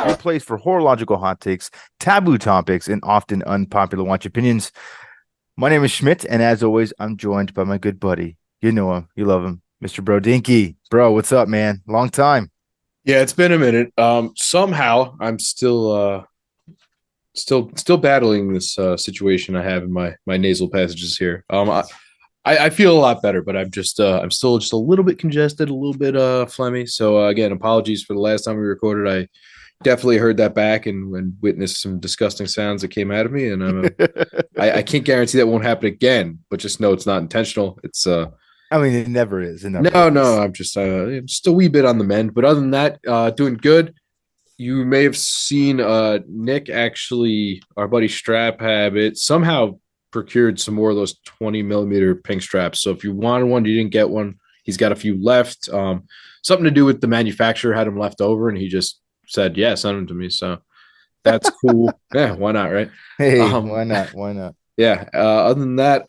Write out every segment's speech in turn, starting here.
your place for horological hot takes, taboo topics, and often unpopular watch opinions. My name is Schmidt, and as always, I'm joined by my good buddy. You know him, you love him, Mr. Bro Dinky. Bro, what's up, man? Long time. Yeah, it's been a minute. Somehow I'm still battling this situation I have in my nasal passages here. I feel a lot better, but I'm still just a little bit congested, a little bit phlegmy. So again, apologies for the last time we recorded. I definitely heard that back and witnessed some disgusting sounds that came out of me, and I can't guarantee that won't happen again, but just know it's not intentional. It's I mean, it never is. It never no, is. I'm just a wee bit on the mend, but other than that, doing good. You may have seen Nick actually, our buddy Strap Habit, somehow procured some more of those 20 millimeter pink straps. So if you wanted one, you didn't get one, he's got a few left. Something to do with the manufacturer had them left over, and he just said, "Yeah, send them to me." So that's cool. Yeah, why not, right? Hey, Um, why not? Why not? yeah. Other than that,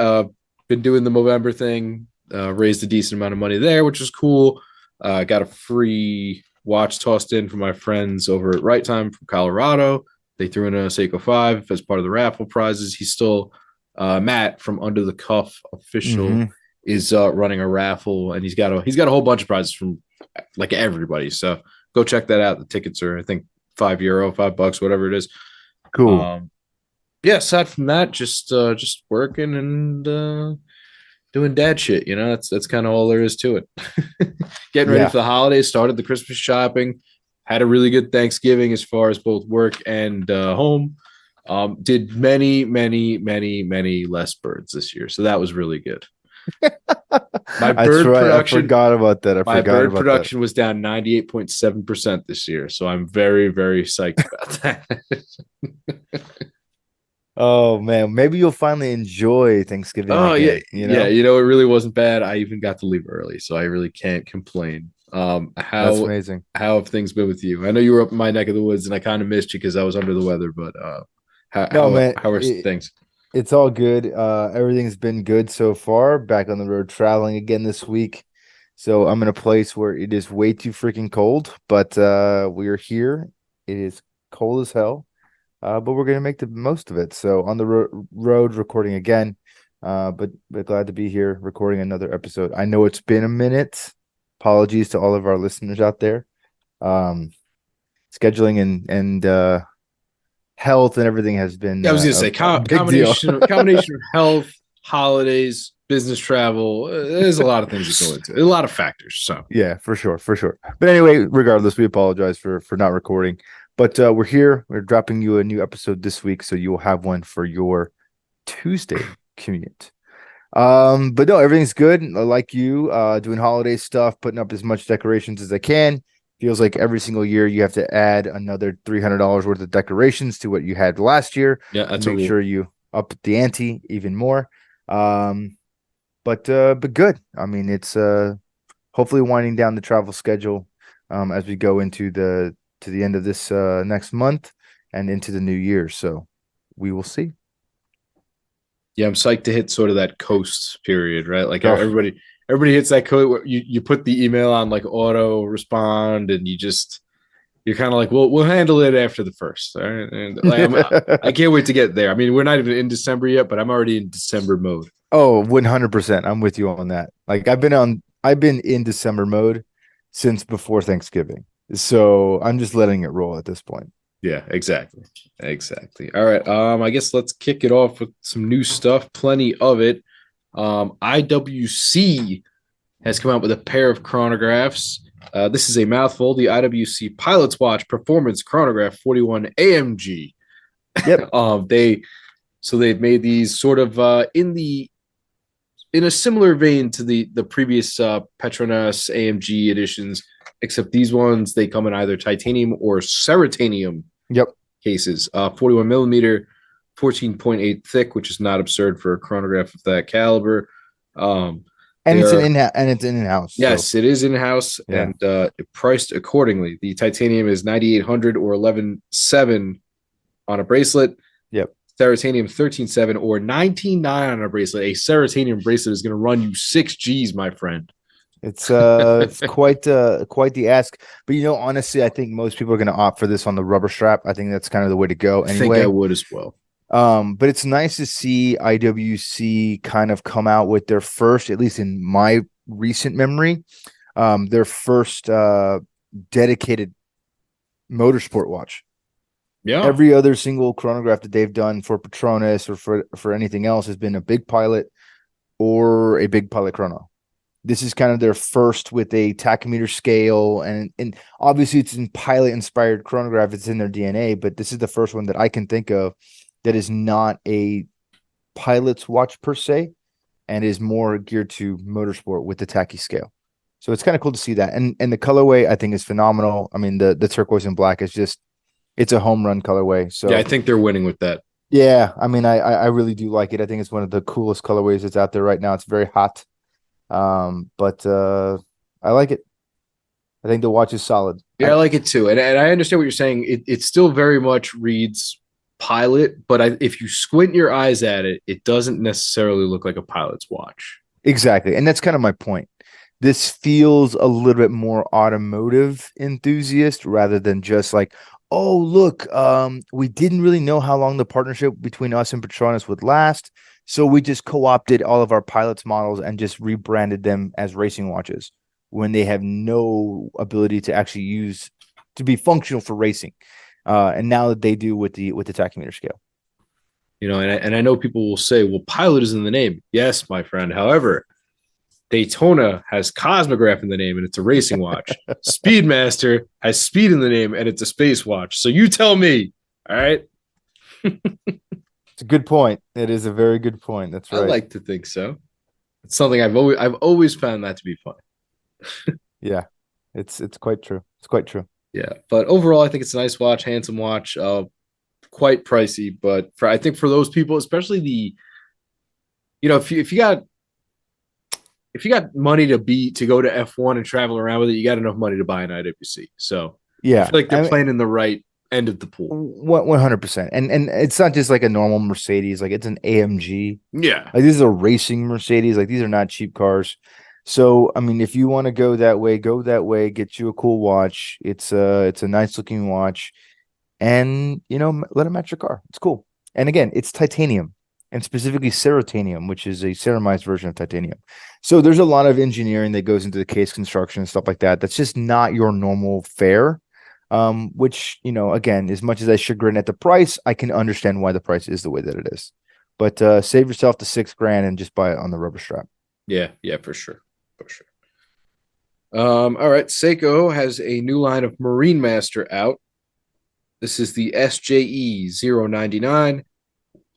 been doing the Movember thing. Raised a decent amount of money there, which is cool. Got a free watch tossed in from my friends over at Right Time from Colorado. They threw in a Seiko 5 as part of the raffle prizes. He's still Matt from Under the Cuff official Mm-hmm. is running a raffle, and he's got a whole bunch of prizes from like everybody. So go check that out. The tickets are I think €5, $5, whatever it is. Cool. Um, yeah. Aside from that, just working and doing dad shit. That's kind of all there is to it. Getting ready Yeah. for the holidays, started the Christmas shopping, had a really good Thanksgiving as far as both work and home. Did many less birds this year, so that was really good. My That's bird right. I production, forgot about that. I my forgot bird about that. production was down 98.7% this year, so I'm very psyched about that. Oh man, maybe you'll finally enjoy Thanksgiving Oh yeah, again, you yeah. know? It really wasn't bad. I even got to leave early, so I really can't complain. That's How amazing. how have things been with you? I know you were up in my neck of the woods, and I kind of missed you because I was under the weather. But how No, how man, how are things? it's all good. Everything's been good so far. Back on the road traveling again this week. So I'm in a place where it is way too freaking cold, but we are here. It is cold as hell. But we're gonna make the most of it. So on the road recording again. But glad to be here recording another episode. I know it's been a minute. Apologies to all of our listeners out there. Um, Scheduling and health and everything has been Yeah, I was gonna a, say a big deal. combination of health, holidays, business travel. There's a lot of things that go into it. A lot of factors. So Yeah, for sure, for sure. But anyway, regardless, we apologize for not recording. But we're here. We're dropping you a new episode this week, so you will have one for your Tuesday commute. But no, everything's good. Like you, doing holiday stuff, putting up as much decorations as I can. Feels like every single year you have to add another $300 worth of decorations to what you had last year yeah, to that's a make rule. sure you up the ante even more. Um, but good. I mean, it's hopefully winding down the travel schedule as we go into the end of this next month and into the new year. So we will see. Yeah, I'm psyched to hit sort of that coast period, right? Like Oh, everybody hits that code where you put the email on like auto respond, and you're kind of like, we'll handle it after the first. All right. And like I can't wait to get there. I mean, we're not even in December yet, but I'm already in December mode. oh, 100%. I'm with you on that. Like I've been in December mode since before Thanksgiving. So I'm just letting it roll at this point. Yeah, exactly. Exactly. All right. I guess let's kick it off with some new stuff. Plenty of it. IWC has come out with a pair of chronographs. This is a mouthful. The IWC Pilot's Watch Performance Chronograph 41 AMG. Yep. They've made these sort of in a similar vein to the previous Petronas AMG editions, except these ones they come in either titanium or ceratanium Yep. cases. 41 millimeter, 14.8 thick, which is not absurd for a chronograph of that caliber. And They it's are an in-house. So Yes, it is in house yeah. and priced accordingly. The titanium is 9,800 or 11,700 on a bracelet. Yep. Ceratanium 13,700 or 19,900 on a bracelet. A ceratanium bracelet is going to run you 6 G's, my friend. It's quite the ask. But honestly, I think most people are going to opt for this on the rubber strap. I think that's kind of the way to go I think I anyway. would as well. But it's nice to see IWC kind of come out with their first, at least in my recent memory, their first dedicated motorsport watch. Yeah. Every other single chronograph that they've done for Petronas or for anything else has been a big pilot or a big pilot chrono. This is kind of their first with a tachymeter scale, and obviously it's in pilot inspired chronograph. It's in their DNA, but this is the first one that I can think of that is not a pilot's watch per se, and is more geared to motorsport with the tacky scale. So it's kind of cool to see that, and the colorway I think is phenomenal. I mean the turquoise and black is just it's a home run colorway. Yeah, I So think they're winning with that. yeah, I mean I really do like it. I think it's one of the coolest colorways that's out there right now. It's very hot. But I like it. I think the watch is solid. Yeah, I like it too. And I understand what you're saying. It still very much reads pilot, but if you squint your eyes at it, it doesn't necessarily look like a pilot's watch. Exactly. And that's kind of my point. This feels a little bit more automotive enthusiast rather than just like, oh, look, we didn't really know how long the partnership between us and Petronas would last. So we just co-opted all of our pilots models and just rebranded them as racing watches when they have no ability to actually use to be functional for racing. And now that they do with the tachymeter scale. And I know people will say, well, pilot is in the name. Yes, my friend. However, Daytona has Cosmograph in the name and it's a racing watch. Speedmaster has speed in the name and it's a space watch. So you tell me, all right? It's a good point. It is a very good point. That's I right. like to think so. It's something I've always found that to be fun. Yeah. It's quite true. It's quite true. Yeah, but overall, I think it's a nice watch, handsome watch. Quite pricey, but I think for those people, especially if you got money to go to F1 and travel around with it, you got enough money to buy an IWC. So I Yeah. feel like they're I mean, playing in the right end of the pool. 100%. And it's not just like a normal Mercedes, like it's an AMG. Yeah, Like this is a racing Mercedes. Like these are not cheap cars. So, I mean, if you want to go that way, get you a cool watch. It's a nice looking watch and, let it match your car. It's cool. And again, it's titanium and specifically cerotanium, which is a ceramized version of titanium. So there's a lot of engineering that goes into the case construction and stuff like that. That's just not your normal fare. Which, again, as much as I chagrin at the price, I can understand why the price is the way that it is. But save yourself the $6,000 and just buy it on the rubber strap. yeah, yeah, for sure, for sure. All right, Seiko has a new line of Marine Master out. This is the SJE 099,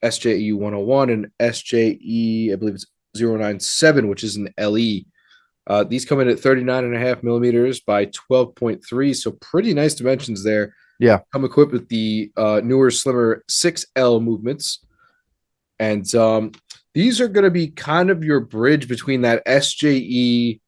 SJE 101, and SJE, I believe it's 097, which is an LE. These come in at 39.5 millimeters by 12.3, so pretty nice dimensions there. Yeah, Come equipped with the newer, slimmer 6L movements. And these are going to be kind of your bridge between that SJE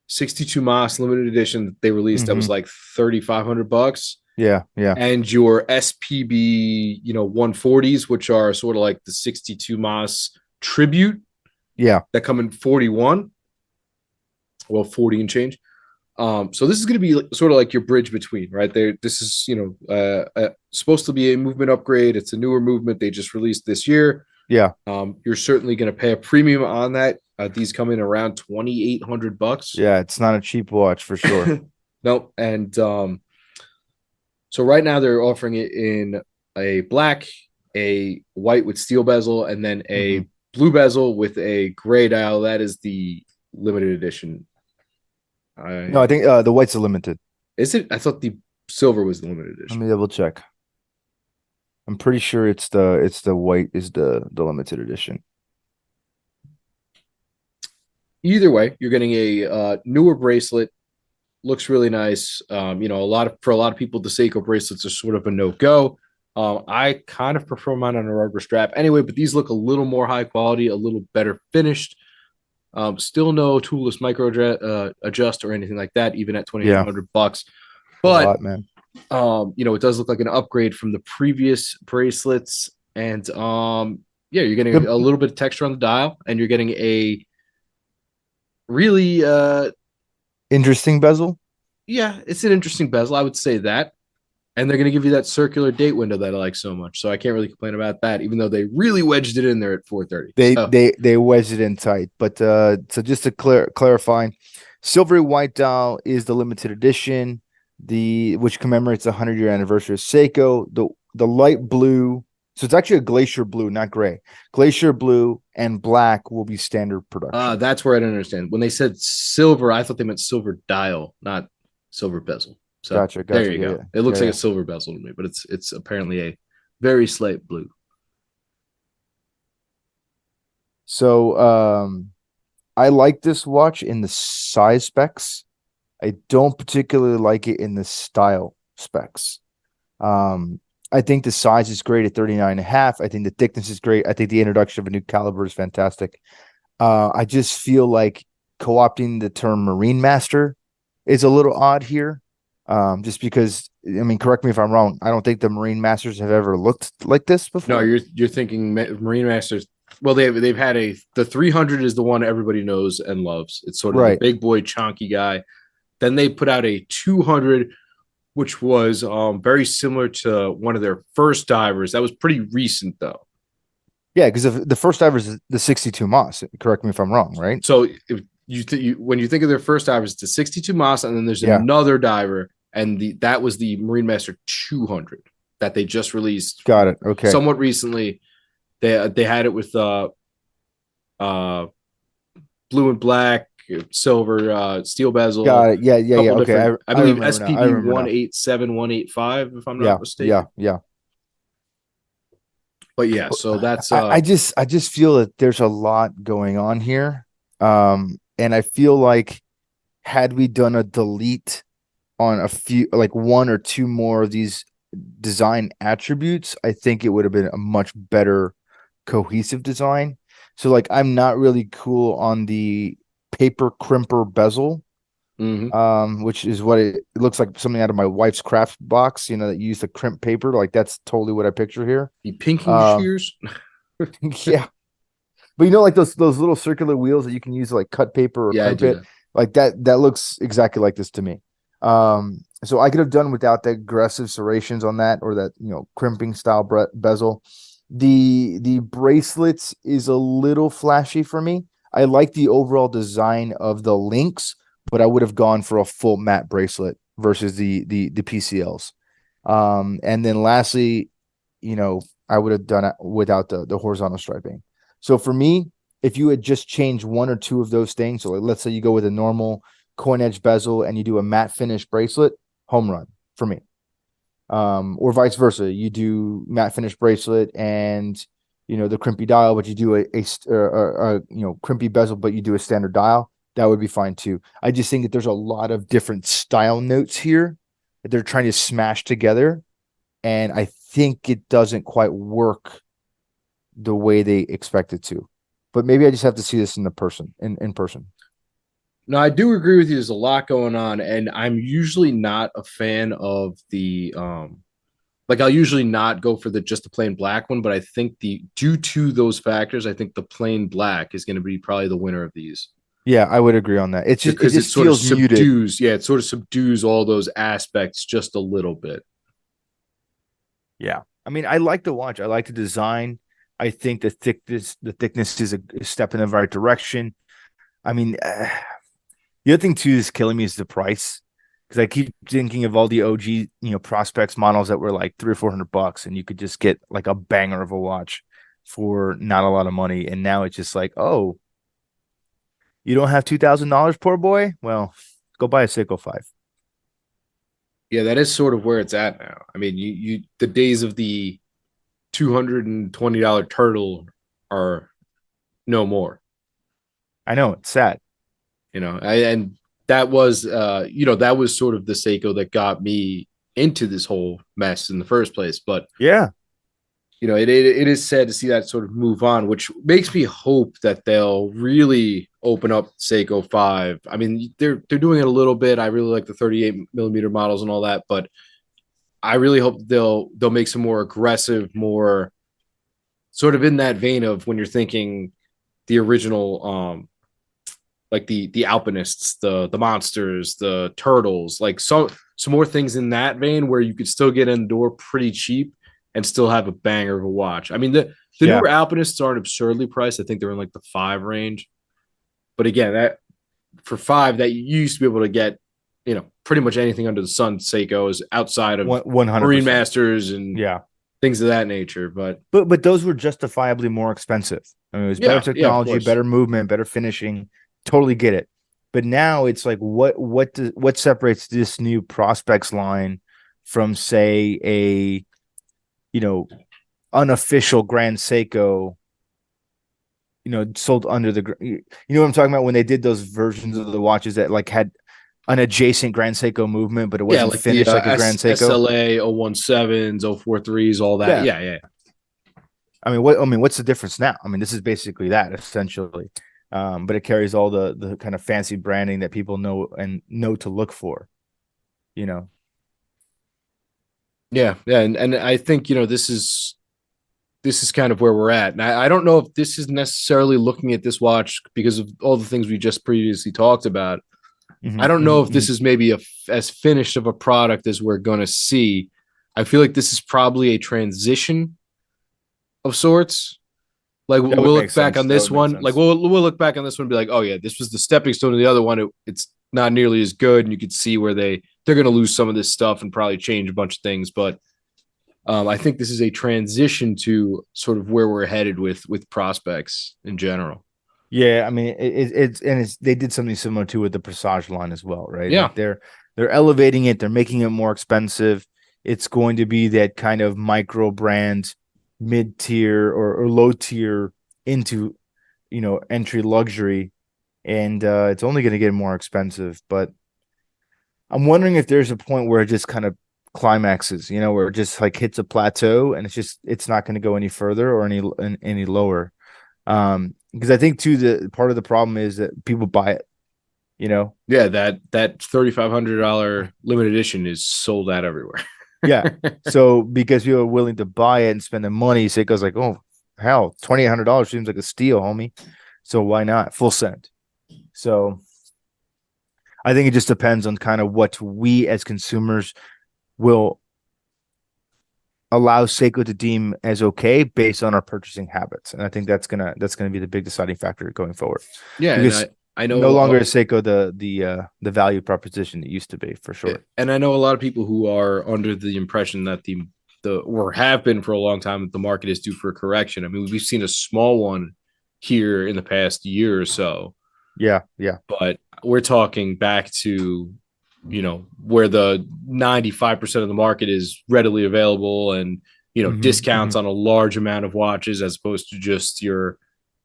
62 Mas limited edition that they released that was hmm like $3,500 yeah, yeah, and your SPB, 140s, which are sort of like the 62 Mas tribute yeah, that come in 41, well, 40 and change. So this is going to be sort of like your bridge between, right there. This is, supposed to be a movement upgrade. It's a newer movement they just released this year. yeah, You're certainly going to pay a premium on that. These come in around $2,800. yeah. It's not a cheap watch for sure. Nope. And so right now they're offering it in a black, a white with steel bezel, and then hmm a blue bezel with a gray dial. That is the limited edition. No, I think the white's are limited. Is it? I thought the silver was the limited Let edition. me double check. I'm pretty sure it's the white is the limited edition. Either way, you're getting a newer bracelet. Looks really nice. For a lot of people, the Seiko bracelets are sort of a no go. I kind of prefer mine on a rubber strap anyway, but these look a little more high quality, a little better finished. Still no toolless micro adjust or anything like that, even at Yeah, $2,800. a But lot, man. it does look like an upgrade from the previous bracelets, and yeah, you're getting Good. a little bit of texture on the dial, and you're getting a really Interesting bezel. Yeah, it's an interesting bezel. I would say that. And they're going to give you that circular date window that I like so much. So I can't really complain about that, even though they really wedged it in there at 4:30. They So they they wedged it in tight. But so just to clarify, silvery white dial is the limited edition, the which commemorates the 100-year anniversary of Seiko. The light blue, so it's actually a glacier blue, not gray. Glacier blue and black will be standard production. that's where I didn't understand. When they said silver, I thought they meant silver dial, not silver bezel. So Gotcha, there gotcha. you Yeah, go. yeah, It yeah, looks like a yeah. silver bezel to me, but it's apparently a very slight blue. So I like this watch in the size specs. I don't particularly like it in the style specs. Um, I think the size is great at 39 and a half. I think the thickness is great. I think the introduction of a new caliber is fantastic. I just feel like co-opting the term Marine Master is a little odd here. Just because, I mean, correct me if I'm wrong. I don't think the Marine Masters have ever looked like this No, before. you're thinking Marine Masters. Well, they've had the 300 is the one everybody knows and loves. It's sort of the Right. big boy chonky guy. Then they put out a 200, which was very similar to one of their first divers. That was pretty recent though. Yeah, because the first diver is the 62 Moss. Correct me if I'm wrong, right? So if when you think of their first divers, it's the 62 Moss, and then there's Yeah, another diver, and that was the Marine Master 200 that they just released got it. Okay. somewhat recently. They had it with uh blue and black, silver, steel bezel, Got it. Yeah, yeah, a yeah. couple Okay. different. I I believe remember now. I SPB remember one now. eight seven 185, if I'm Yeah, not yeah, mistaken. yeah. But yeah, so that's I just feel that there's a lot going on here. And I feel like had we done a delete on a few, like one or two more of these design attributes, I think it would have been a much better cohesive design. So like I'm not really cool on the paper crimper bezel, mhm. which is what it looks like something out of my wife's craft box, that you use to crimp paper. Like that's totally what I picture here. The pinking Um, shears. yeah. But like those little circular wheels that you can use to like cut paper or Yeah, I crimp do it, that. like that looks exactly like this to me. So I could have done without the aggressive serrations on that or that crimping style bezel. The bracelets is a little flashy for me. I like the overall design of the links, but I would have gone for a full matte bracelet versus the PCLs. And then lastly, I would have done it without the horizontal striping. So for me, if you had just changed one or two of those things, so like let's say you go with a normal coin edge bezel and you do a matte finish bracelet, home run for me. Or vice versa, you do matte finish bracelet and the crimpy dial, but you do a crimpy bezel, but you do a standard dial. That would be fine too. I just think that there's a lot of different style notes here that they're trying to smash together, and I think it doesn't quite work the way they expect it to. But maybe I just have to see this in person. No, I do agree with you. There's a lot going on, and I'm usually not a fan of the like I'll usually not go for the just the plain black one, but I think the due to those factors, I think the plain black is going to be probably the winner of these Yeah, I would agree on that. It because it just sort of feels muted. subdues, yeah, it sort of subdues all those aspects just a little bit. Yeah. I mean, I like the watch. I like the design. I think the thickness is a step in the right direction. I mean, the other thing too is killing me is the price because I keep thinking of all the OG, prospects models that were like 300 or 400 bucks, and you could just get like a banger of a watch for not a lot of money. And now it's just like, oh, you don't have $2,000, poor boy. Well, go buy a Seiko 5. Yeah, that is sort of where it's at now. I mean, you the days of the $220 turtle are no more. I know it's sad. And that was that was sort of the Seiko that got me into this whole mess in the first place. But Yeah, it is sad to see that sort of move on, which makes me hope that they'll really open up Seiko 5. I mean, they're doing it a little bit. I really like the 38 millimeter models and all that, but I really hope they'll make some more aggressive, more sort of in that vein of when you're thinking the original like the alpinists, the monsters, the turtles, like some more things in that vein where you could still get in the door pretty cheap and still have a banger of a watch. I mean, the Yeah. newer alpinists aren't absurdly priced. I think they're in like the 5 range. But again, that for 5, that you used to be able to get, pretty much anything under the sun Seiko's outside of One hundred Marine percent. Masters and Yeah. things of that nature. But But those were justifiably more expensive. I mean, it was better yeah, of technology, course. better movement, better finishing. Totally get it. But now it's like what separates this new prospects line from say a you know unofficial Grand Seiko, sold under the you know what I'm talking about when they did those versions of the watches that like had an adjacent Grand Seiko movement, but it Yeah, wasn't like the finished like a Grand Seiko. SLA 017s, 043s, all that. Yeah. Yeah, yeah. What's the difference now? I mean, this is basically that essentially. But it carries all the kind of fancy branding that people know to look for, you know. Yeah, yeah. And I think, this is kind of where we're at. And I don't know if this is necessarily looking at this watch because of all the things we just previously talked about. I Mm-hmm, don't know if mm-hmm, this is maybe as finished of a product as we're going to see. I feel like this is probably a transition of sorts. Like That we'll would make look back sense. on That this would make one, like sense. we'll look back on this one and be like, oh yeah, this was the stepping stone to the other one. It's not nearly as good, and you could see where they're going to lose some of this stuff and probably change a bunch of things. But I think this is a transition to sort of where we're headed with prospects in general. Yeah, I mean, it's they did something similar to with the Presage line as well, right? Yeah, Like they're elevating it, they're making it more expensive. It's going to be that kind of micro brand, mid tier or low tier into entry luxury, and it's only going to get more expensive. But I'm wondering if there's a point where it just kind of climaxes, where it just like hits a plateau and it's not going to go any further or any lower. Because I think too the part of the problem is that people buy it, you know. yeah. That $3,500 limited edition is sold out everywhere. Yeah. So because people are willing to buy it and spend the money, so it goes like, oh hell, $2,800 seems like a steal, homie. So why not full send? So I think it just depends on kind of what we as consumers will allow Seiko to deem as okay based on our purchasing habits. And I think that's gonna be the big deciding factor going forward. Yeah, and Because I no know longer is Seiko the value proposition it used to be for sure. and I know a lot of people who are under the impression that the or have been for a long time that the market is due for a correction. I mean, we've seen a small one here in the past year or so, Yeah, yeah. but we're talking back to where the 95% of the market is readily available and Mm-hmm, discounts mm-hmm. on a large amount of watches as opposed to just your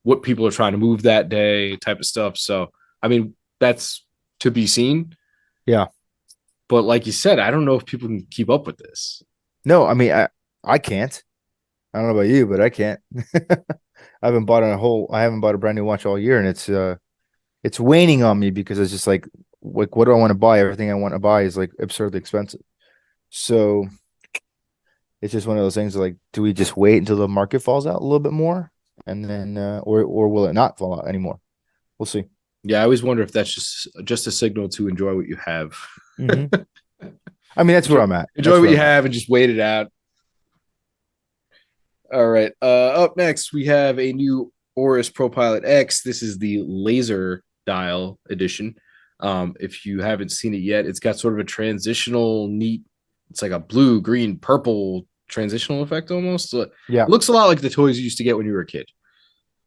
what people are trying to move that day type of stuff. So I mean, that's to be seen. Yeah. But like you said, I don't know if people can keep up with this. No, I mean I can't. I don't know about you, but I can't. I haven't bought a brand new watch all year, and it's waning on me because it's just like what do I want to buy? Everything I want to buy is like absurdly expensive. So it's just one of those things like, do we just wait until the market falls out a little bit more, and then or will it not fall out anymore? We'll see. Yeah, I always wonder if that's just a signal to enjoy what you have. Hmm. I mean, that's where enjoy, I'm at. enjoy That's what where you I'm at. have and just wait it out. All right. Up next, we have a new Oris Pro Pilot X. This is the laser dial edition. If you haven't seen it yet, it's got sort of a transitional, neat. It's like a blue, green, purple transitional effect almost. It Yeah, looks a lot like the toys you used to get when you were a kid,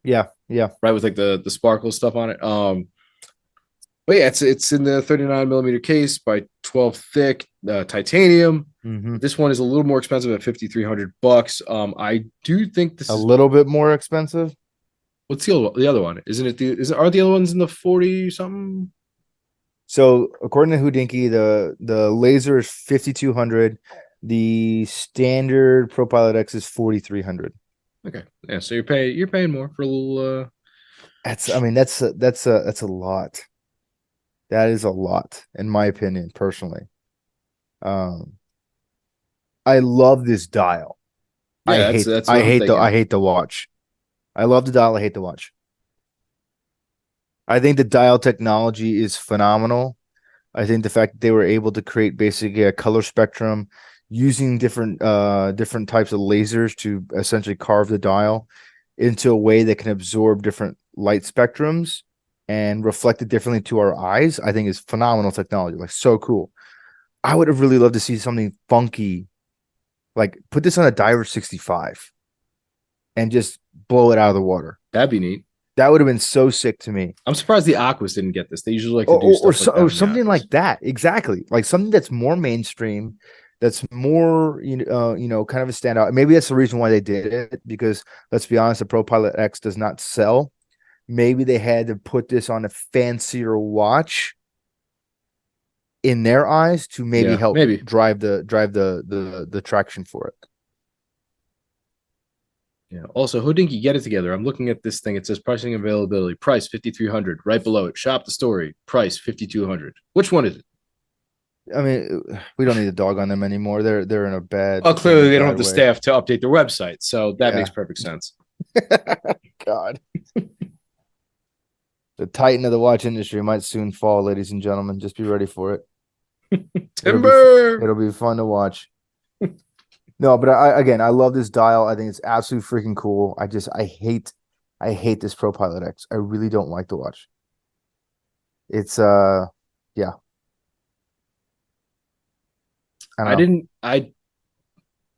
yeah, yeah. right? With like the sparkle stuff on it. But yeah, it's in the 39 millimeter case by 12 thick, titanium. Hmm. This one is a little more expensive at $5,300. I do think this A is little bit more expensive. what's the other one? Isn't it are the other ones in the 40 something? So according to Houdinki, the laser is 5,200. The standard ProPilot X is 4,300. Okay, yeah. So you're paying more for a little. I mean, that's a lot. That is a lot, in my opinion, personally. Um, I love this dial. Yeah, that's what I'm I thinking. hate the watch. I love the dial. I hate the watch. I think the dial technology is phenomenal. I think the fact that they were able to create basically a color spectrum using different types of lasers to essentially carve the dial into a way that can absorb different light spectrums and reflect it differently to our eyes, I think is phenomenal technology. Like so cool. I would have really loved to see something funky, like put this on a Diver 65 and just blow it out of the water. That'd be neat. That would have been so sick to me. I'm surprised the Aquas didn't get this. They usually like to do stuff like that Or on the something Aquas. like that. Exactly. Like something that's more mainstream, that's more kind of a standout. Maybe that's the reason why they did it, because let's be honest, the Pro Pilot X does not sell. Maybe they had to put this on a fancier watch in their eyes to maybe Yeah, help maybe. drive the traction for it. Yeah. Also, Hodinky, get it together. I'm looking at this thing. It says pricing availability. Price 5,300. Right below it. Shop the story. Price 5,200. Which one is it? I mean, we don't need to dog on them anymore. They're in a Oh, they're in a clearly they don't have bad the way. staff to update their website, so that makes Yeah. perfect sense. God. The titan of the watch industry might soon fall, ladies and gentlemen. Just be ready for it. It'll be Timber. it'll be fun to watch. No, but again, I love this dial. I think it's absolutely freaking cool. I hate this Pro Pilot X. I really don't like the watch. It's yeah, I don't I know. didn't.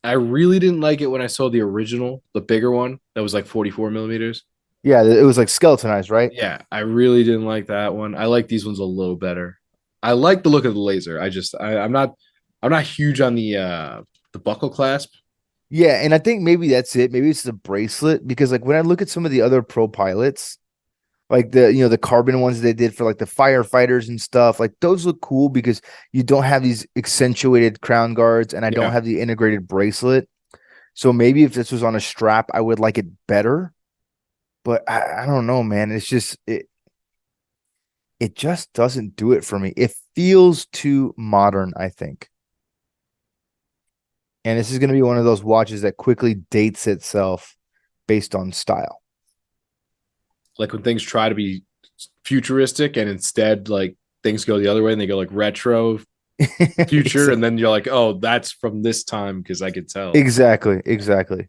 I really didn't like it when I saw the original, the bigger one that was like 44 millimeters. Yeah, it was like skeletonized, right? Yeah, I really didn't like that one. I like these ones a little better. I like the look of the laser. I'm not huge on the buckle clasp. Yeah, and I think maybe that's it. Maybe it's the bracelet because like when I look at some of the other pro pilots, like the carbon ones they did for like the firefighters and stuff, like those look cool because you don't have these accentuated crown guards and I don't Yeah, have the integrated bracelet. So maybe if this was on a strap, I would like it better. But I don't know, man. It just doesn't do it for me. It feels too modern, I think. And this is going to be one of those watches that quickly dates itself based on style. like when things try to be futuristic and instead like things go the other way and they go like retro future, and then you're like, oh, that's from this time because I could tell. Exactly, exactly.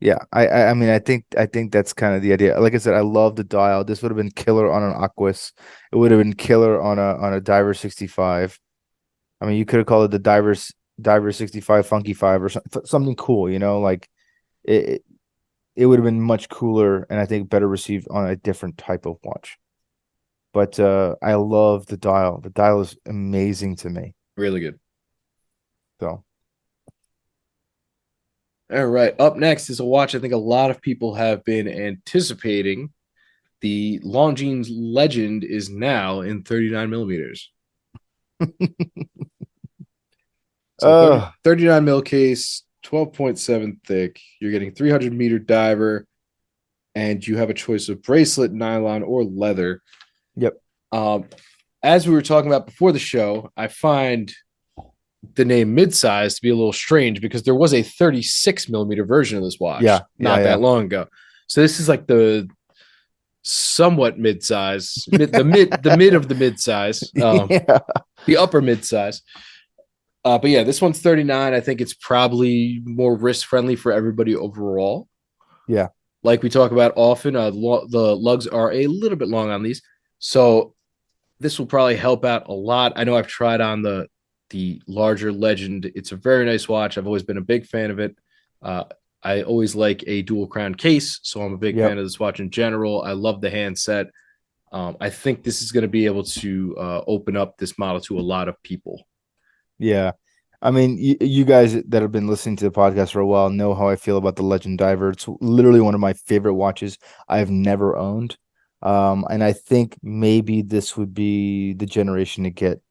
Yeah, I mean, I think that's kind of the idea. Like I said, I love the dial. This would have been killer on an Aquas. It would have been killer on a Diver 65. I mean, you could have called it the Diver 65 Funky 5 or something cool, like it it would have been much cooler and I think better received on a different type of watch. But I love the dial. The dial is amazing to me. Really good. So, All right. Up next is a watch I think a lot of people have been anticipating. The Longines Legend is now in 39 millimeters. So uh 39 mil case, 12.7 thick. You're getting 300-meter diver, and you have a choice of bracelet, nylon, or leather. yep. Um, as we were talking about before the show, I find the name midsize to be a little strange because there was a 36 millimeter version of this watch Yeah, yeah, not yeah. that long ago. So this is like the somewhat midsize, the mid of the midsize, Yeah. the upper midsize. But yeah, this one's 39. I think it's probably more risk friendly for everybody overall. Yeah. Like we talk about often, the lugs are a little bit long on these, so this will probably help out a lot. I know I've tried on the larger Legend. It's a very nice watch. I've always been a big fan of it. Uh, I always like a dual crown case, so I'm a big fan Yep. of this watch in general. I love the handset. I think this is going to be able to open up this model to a lot of people. Yeah. I mean, you guys that have been listening to the podcast for a while know how I feel about the Legend Diver. It's literally one of my favorite watches I've never owned. And I think maybe this would be the generation to get.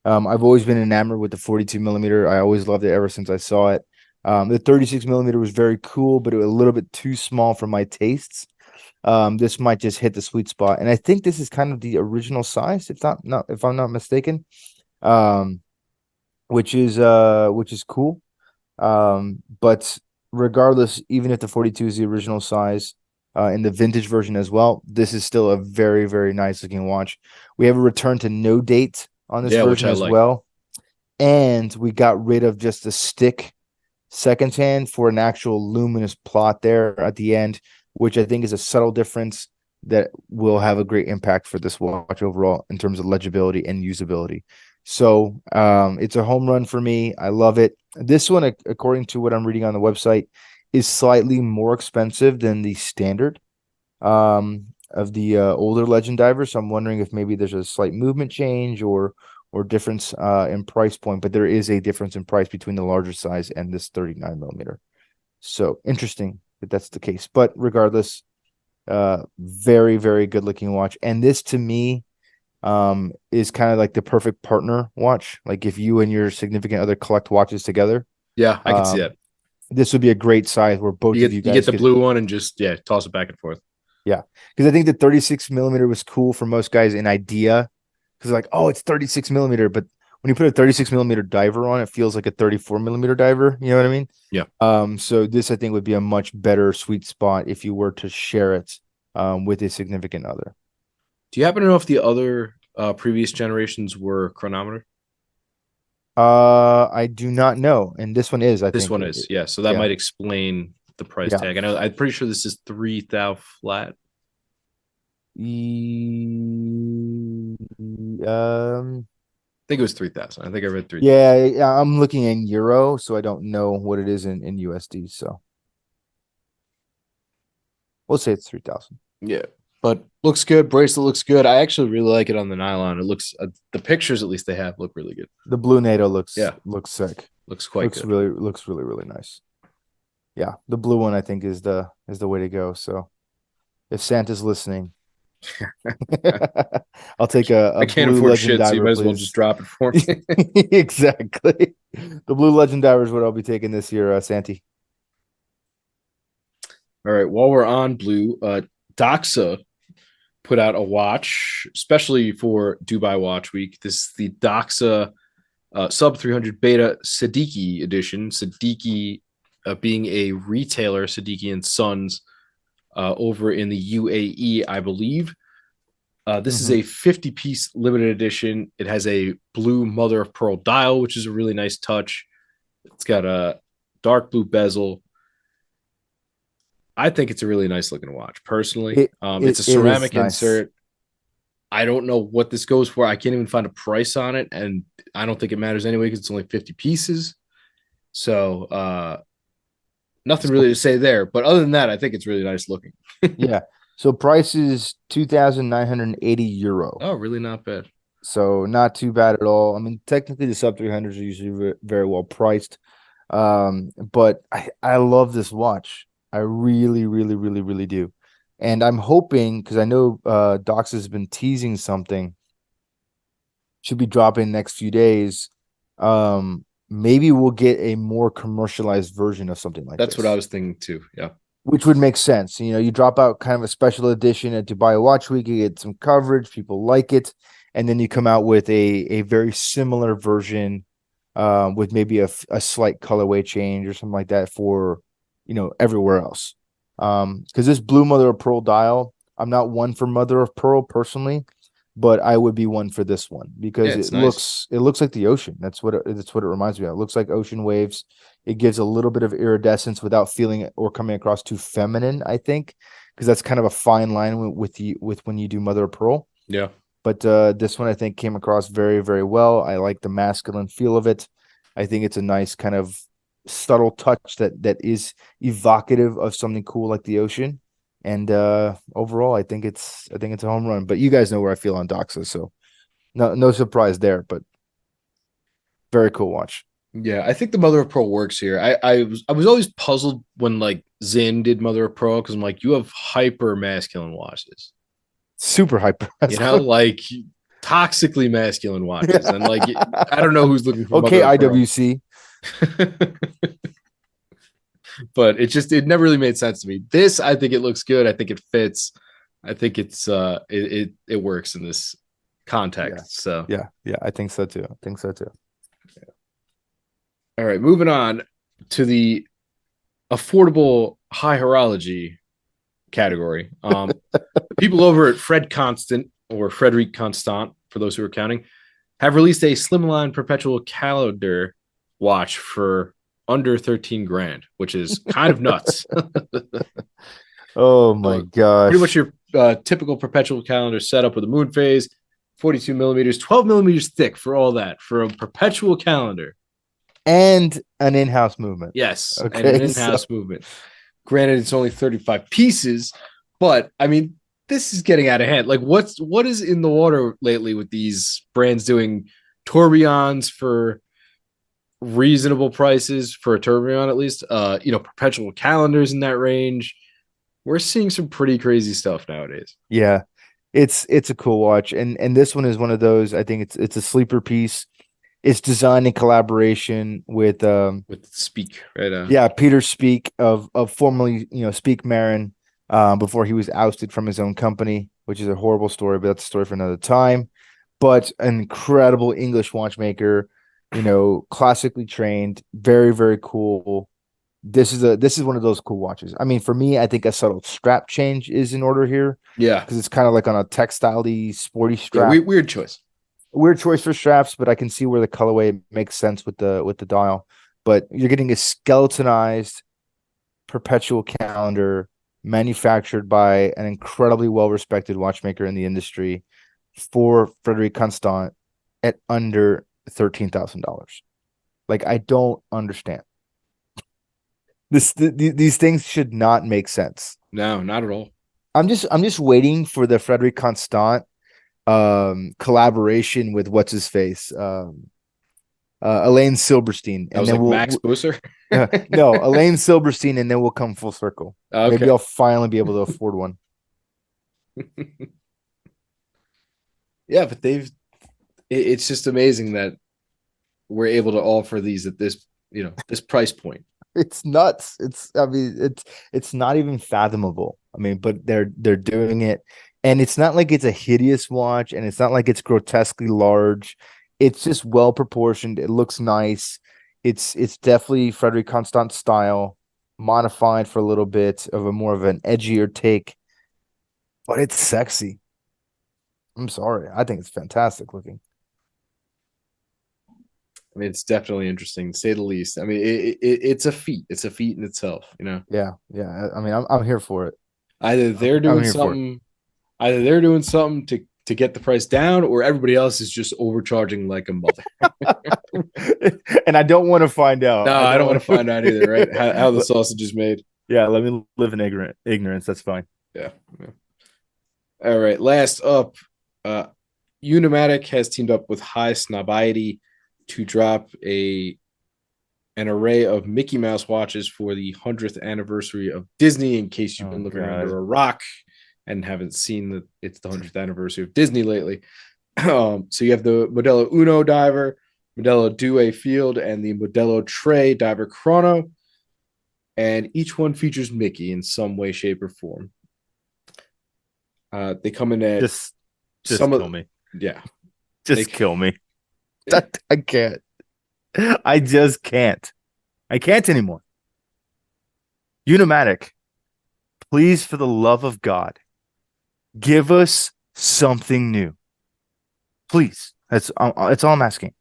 I've always been enamored with the 42 millimeter. I always loved it ever since I saw it. The 36 millimeter was very cool, but it was a little bit too small for my tastes. This might just hit the sweet spot. And I think this is kind of the original size, if I'm not mistaken. Um, which is cool. But regardless, even if the 42 is the original size, in the vintage version as well. This is still a very, very nice looking watch. We have a return to no date on this Yeah, which version I as like. well. And we got rid of just the stick seconds hand for an actual luminous plot there at the end, which I think is a subtle difference that will have a great impact for this watch overall in terms of legibility and usability. So it's a home run for me. I love it. This one, according to what I'm reading on the website, is slightly more expensive than the standard of the older Legend divers. So I'm wondering if maybe there's a slight movement change or difference in price point, but there is a difference in price between the larger size and this 39 millimeter. So interesting that that's the case. But regardless, very, very good looking watch. And this to me is kind of like the perfect partner watch. Like if you and your significant other collect watches together, Yeah, I can see um, that. this would be a great size where both of you You get guys the could, blue one and just toss it back and forth. yeah. Because I think the 36 millimeter was cool for most guys in idea. Because like, oh, it's 36 millimeter, but when you put a 36 millimeter diver on, it feels like a 34 millimeter diver. You know what I mean? Yeah. So this I think would be a much better sweet spot if you were to share it with a significant other. Do you happen to know if the other previous generations were chronometer? I do not know, and this one is, I This think, one is, yeah. So that yeah, might explain the price yeah. tag. I know. I'm pretty sure this is 3,000 flat. Um, I think it was 3,000. I think I read 3,000. yeah, I'm looking in euro, so I don't know what it is in USD. So we'll say it's 3,000. Yeah, but looks good. Bracelet looks good. I actually really like it on the nylon. It looks the pictures at least they have look really good. The blue NATO Yeah, looks sick. looks quite good. Looks really really nice. Yeah, the blue one I think is the way to go. So if Santa's listening, I'll take I a can't blue afford legend shit, so you diver, might as well just please. drop it for me. Exactly. The blue legend diver is what I'll be taking this year, Santi. All right. While we're on blue, Doxa put out a watch, especially for Dubai Watch Week. This is the Doxa Sub 300 Beta Siddiqui edition. Siddiqui being a retailer, Siddiqui and Sons, over in the UAE, I believe. This is Hmm. a 50-piece limited edition. It has a blue mother of pearl dial, which is a really nice touch. It's got a dark blue bezel. I think it's a really nice looking watch, personally. It's a It is ceramic nice. insert. I don't know what this goes for. I can't even find a price on it, and I don't think it matters anyway because it's only 50 pieces. So nothing really So to say there. But other than that, I think it's really nice looking. yeah. So price is 2,980 euro. Oh, really not bad. So not too bad at all. I mean, technically the sub 300s are usually very well priced. But I love this watch. I really, really, really, really do. And I'm hoping because I know Docs has been teasing something, should be dropping next few days. Maybe we'll get a more commercialized version of something like That's what I this, was thinking too. Yeah. which would make sense. You know, you drop out kind of a special edition at Dubai Watch Week, you get some coverage, people like it, and then you come out with a very similar version with maybe a slight colorway change or something like that for everywhere else. Because this blue mother of pearl dial, I'm not one for mother of pearl personally, but I would be one for this one Yeah, because it's nice. it looks like the ocean. That's what it reminds me of. It looks like ocean waves. It gives a little bit of iridescence without feeling or coming across too feminine, I think, because that's kind of a fine line with when you do mother of pearl. Yeah. But this one I think came across very, very well. I like the masculine feel of it. I think it's a nice kind of subtle touch that is evocative of something cool like the ocean. And overall, I think it's a home run. But you guys know where I feel on Doxa, so no surprise there. But very cool watch. Yeah, I think the Mother of Pearl works here. I was always puzzled when like Zin did Mother of Pearl because I'm like, you have hyper masculine watches, Super hyper like toxically masculine watches, and like I don't know who's looking for Okay, Mother of Pearl, IWC. but it never really made sense to me. This I think it looks good. I think it fits. I think it works in this Yeah. context. So Yeah, I think so too. I think so too. all right, moving on to the affordable high horology category. The people over at Fred Constant or Frederic Constant, for those who are counting, have released a slimline perpetual calendar watch for under 13 grand, which is kind of nuts. Oh my Pretty much gosh. your typical perpetual calendar setup with a moon phase, 42 millimeters, 12 millimeters thick for all that for a perpetual calendar. And an in-house movement. Yes, and an Okay, so in-house movement. Granted, it's only 35 pieces, but I mean, this is getting out of hand. Like, what is in the water lately with these brands doing tourbillons for reasonable prices for a tourbillon, at least? Perpetual calendars in that range. We're seeing some pretty crazy stuff nowadays. yeah, it's a cool watch. And this one is one of those, I think it's a sleeper piece. It's designed in collaboration with With Speak, right? yeah, Peter Speak of formerly, Speak Marin, before he was ousted from his own company, which is a horrible story, but that's a story for another time. But an incredible English watchmaker, classically trained, very, very cool. This is one of those cool watches. I mean, for me, I think a subtle strap change is in order here Yeah, because it's kind of like on a textile-y, sporty yeah, strap. weird choice. Weird choice for straps, but I can see where the colorway makes sense with the dial. But you're getting a skeletonized perpetual calendar manufactured by an incredibly well-respected watchmaker in the industry for Frederic Constant at under $13,000. Like, I don't understand. These things should not make sense. No, not at all. I'm just waiting for the Frederic Constant collaboration with what's his face, Elaine Silberstein, That and was then like we'll, Max Busser. no, Elaine Silberstein, and then we'll come full circle. Maybe Okay. I'll finally be able to afford one. Yeah, but it's just amazing that we're able to offer these at this price point. It's nuts. I mean, it's not even fathomable. I mean, but they're doing it, and it's not like it's a hideous watch, and it's not like it's grotesquely large. It's just well proportioned. It looks nice. It's definitely Frederic Constant style, modified for a little bit of a more of an edgier take, but it's sexy. I'm sorry. I think it's fantastic looking. I mean, it's definitely interesting to say the least. I mean, it's a feat. It's a feat in itself. Yeah, yeah. I mean, I'm here for it. Either they're I'm doing here for something, either they're doing something to get the price down, or everybody else is just overcharging like a mother. it. And I don't want to find out. No, I I don't don't want want to find out either, right? How the to. sausage is made. Yeah, let me live in ignorance. That's fine. Yeah. Yeah. All right. Last up, uh, Unimatic has teamed up with High Snobiety to drop an array of Mickey Mouse watches for the 100th anniversary of Disney. In case you've Oh been living God. under a rock and haven't seen that it's the 100th anniversary of Disney lately. So you have the Modelo Uno diver, Modelo Due Field, and the Modelo Tre diver chrono, and each one features Mickey in some way, shape, or form. They come in at Just some kill of me. yeah. They Just kill me. I can't. I just can't. I can't anymore. Unimatic, please, for the love of God, give us something new. Please. That's all I'm asking.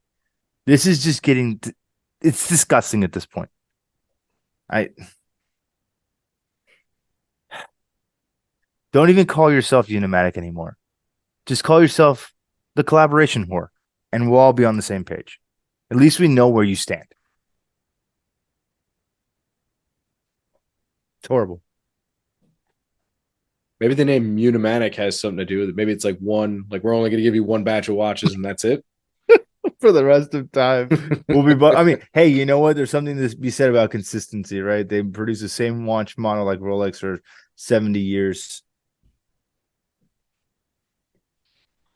This is just it's disgusting at this point. I don't even call yourself Unimatic anymore. Just call yourself the collaboration whore, and we'll all be on the same page. At least we know where you stand. It's horrible. Maybe the name Unimatic has something to do with it. Maybe it's like one, like we're only going to give you one batch of watches and that's it. For the rest of time. We'll be, but I mean, hey, you know what? There's something to be said about consistency, right? They produce the same watch model like Rolex for 70 years.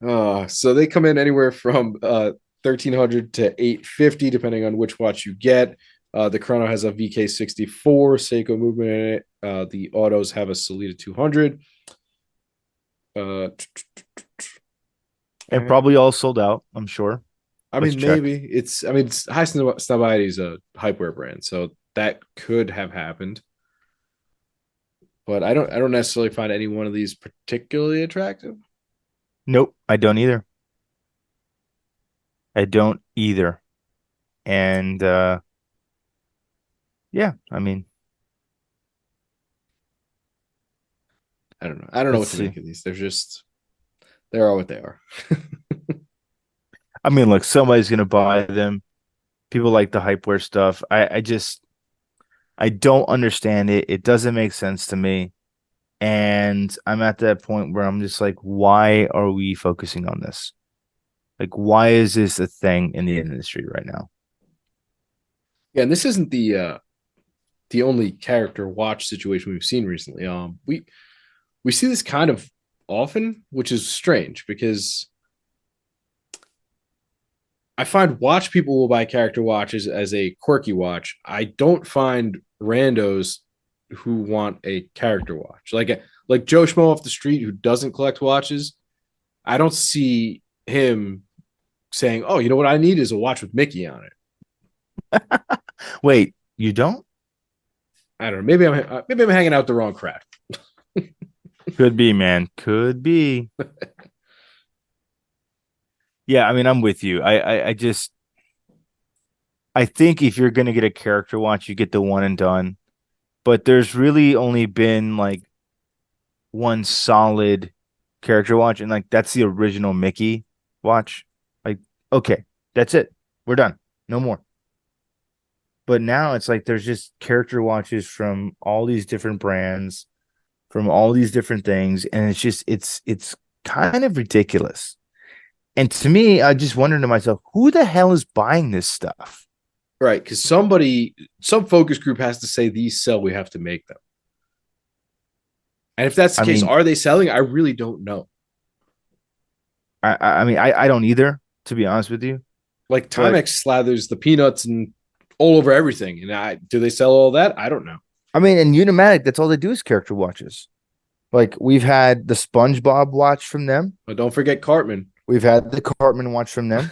So they come in anywhere from 1300 to 850, depending on which watch you get. The chrono has a VK64 Seiko movement in it. The autos have a Solita 200. Uh, And probably all sold out, I'm sure. I Let's mean, check. maybe it's High Snobiety is a hypewear brand, so that could have happened. but I don't necessarily find any one of these particularly attractive. Nope, I don't either. I don't either. And yeah, I mean, I don't know. I don't know let's what to see. make of these. They are what they are. I mean, look, somebody's gonna buy them. People like the hypeware stuff. I don't understand it. It doesn't make sense to me. And I'm at that point where I'm just like, why are we focusing on this? Like, why is this a thing in the industry right now? Yeah, and this isn't the only character watch situation we've seen recently. We see this kind of often, which is strange because I find watch people will buy character watches as a quirky watch. I don't find randos who want a character watch. Like Joe Schmo off the street who doesn't collect watches. I don't see him saying, "Oh, you know what I need is a watch with Mickey on it." Wait, you don't? I don't know. Maybe I'm hanging out the wrong crowd. Could be, man. Could be. Yeah, I mean, I'm with you. I just I think if you're gonna get a character watch, you get the one and done. But there's really only been like one solid character watch, and like that's the original Mickey watch. Like, okay, that's it. We're done. No more. But now it's like there's just character watches from all these different brands, from all these different things, and it's kind of ridiculous. And to me, I just wondering to myself, who the hell is buying this stuff? Right, because some focus group has to say these sell, we have to make them. And if that's the I case, mean, are they selling? I really don't know. I don't either, to be honest with you. Like But Timex slathers the peanuts and all over everything. And do they sell all that? I don't know. I mean, in Unimatic, that's all they do is character watches. Like we've had the SpongeBob watch from them. But don't forget Cartman. We've had the Cartman watch from them.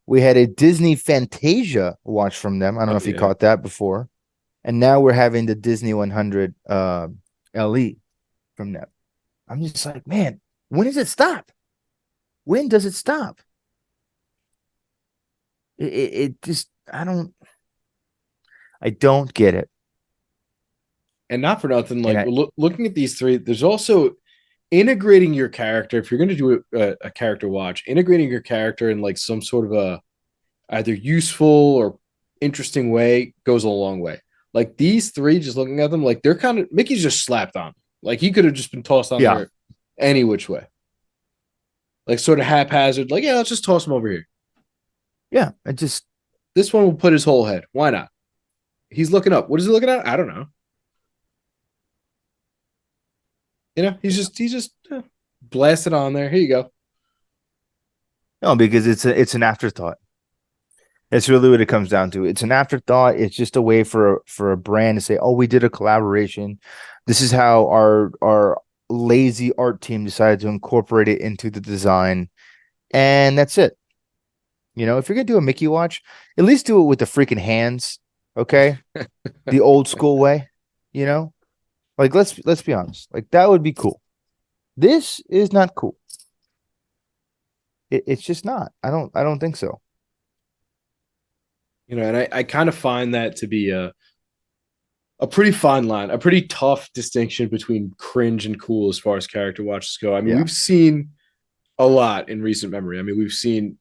We had a Disney Fantasia watch from them. I don't know if you Yeah. caught that before. And now we're having the Disney 100 LE from them. I'm just like, man, when does it stop? When does it stop? It just I don't get it. And not for nothing, And like looking at these three, there's also integrating your character. If you're going to do a character watch, integrating your character in like some sort of a either useful or interesting way goes a long way. Like these three, just looking at them, like they're kind of Mickey's just slapped on. Like he could have just been tossed on yeah, there any which way, like sort of haphazard. Like yeah, let's just toss him over here. yeah, it just This one will put his whole head. Why not? He's looking up. What is he looking at? I don't know. He's just blasted on there. Here you go. no, because it's an afterthought. That's really what it comes down to. It's an afterthought. It's just a way for a brand to say, "Oh, we did a collaboration. This is how our lazy art team decided to incorporate it into the design." And that's it. If you're gonna do a Mickey watch, at least do it with the freaking hands, okay? The old school way, you know? Like let's be honest. Like that would be cool. This is not cool. It's just not. I don't think so. And I kind of find that to be a pretty fine line, a pretty tough distinction between cringe and cool as far as character watches go. I mean, Yeah. we've seen a lot in recent memory. I mean, we've seen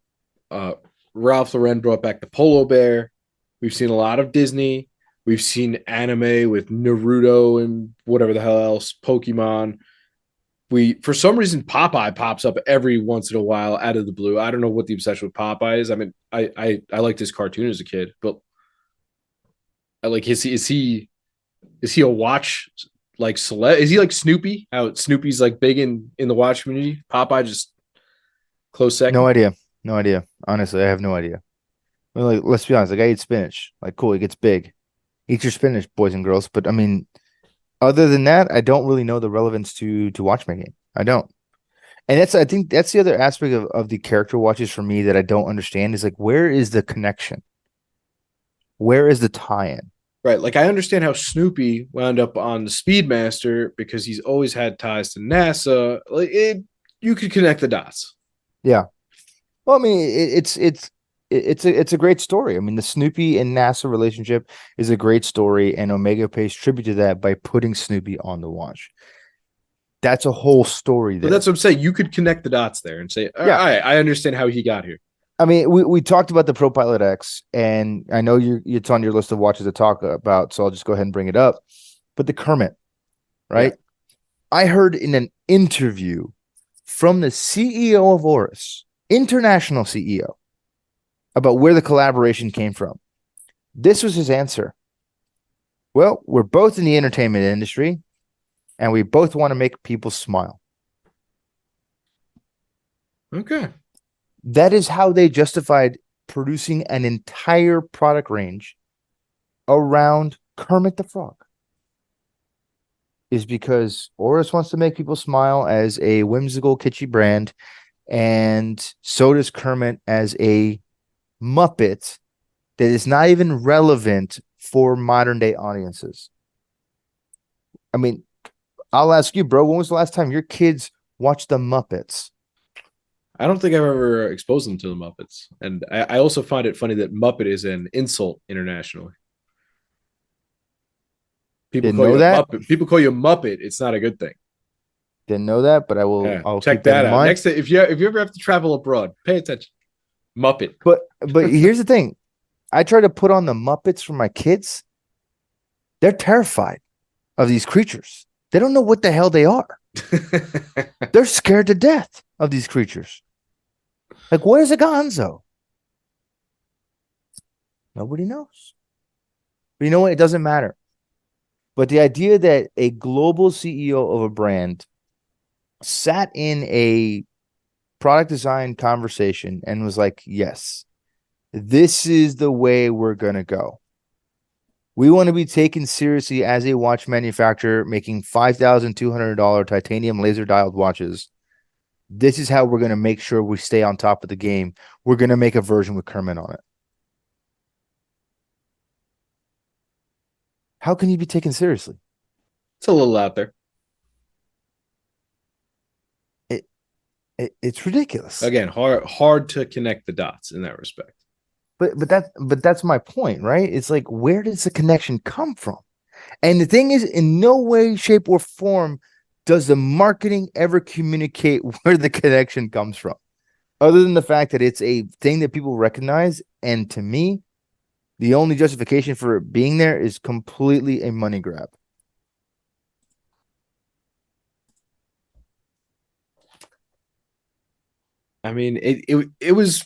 uh, Ralph Lauren brought back the Polo Bear. We've seen a lot of Disney. We've seen anime with Naruto and whatever the hell else, Pokemon. We for some reason Popeye pops up every once in a while out of the blue. I don't know what the obsession with Popeye is. I mean, I liked his cartoon as a kid, but I like is he a watch like celeb? Is he like Snoopy? How Snoopy's like big in the watch community? Popeye just close No second. idea. No idea. Honestly, I have no idea. I mean, like, let's be honest. Like I eat spinach. Like, cool, it gets big. Eat your spinach, boys and girls. But I mean, other than that, I don't really know the relevance to watchmaking. I don't. And I think that's the other aspect of the character watches for me, that I don't understand, is like, where is the connection? Where is the tie-in? Right. Like I understand how Snoopy wound up on the Speedmaster because he's always had ties to NASA. You could connect the dots. Yeah. Well, I mean, it's a great story. I mean, the Snoopy and NASA relationship is a great story, and Omega pays tribute to that by putting Snoopy on the watch. That's a whole story But that's there. what I'm saying. You could connect the dots there and say, all Yeah. right, I understand how he got here. I mean, we talked about the Pro Pilot X, and I know it's on your list of watches to talk about, so I'll just go ahead and bring it up. But the Kermit, Yeah. right? I heard in an interview from the CEO of Oris, international CEO, about where the collaboration came from. This was his answer. Well, we're both in the entertainment industry, and we both want to make people smile. Okay. That is how they justified producing an entire product range around Kermit the Frog. Is because Oris wants to make people smile as a whimsical, kitschy brand, and so does Kermit as a Muppet that is not even relevant for modern day audiences. I mean, I'll ask you, bro, when was the last time your kids watched the Muppets? I don't think I've ever exposed them to the Muppets. And I also find it funny that Muppet is an insult internationally. People Didn't call know you a that. Muppet. People call you a Muppet. It's not a good thing. Didn't know that, but Yeah. I'll Check keep that that in out. mind. Next if you ever have to travel abroad, pay attention. Muppet. But here's the thing. I try to put on the Muppets for my kids. They're terrified of these creatures. They don't know what the hell they are. They're scared to death of these creatures. Like, where's a Gonzo? Nobody knows. But you know what? It doesn't matter. But the idea that a global CEO of a brand sat in a product design conversation and was like, yes, this is the way we're going to go. We want to be taken seriously as a watch manufacturer making $5,200 titanium laser dialed watches. This is how we're going to make sure we stay on top of the game. We're going to make a version with Kermit on it. How can you be taken seriously? It's a little out there. It, it's ridiculous. Again, hard to connect the dots in that respect. But that's my point, right? It's like, where does the connection come from? And the thing is, in no way, shape, or form does the marketing ever communicate where the connection comes from, other than the fact that it's a thing that people recognize. And to me, the only justification for it being there is completely a money grab. I mean, it was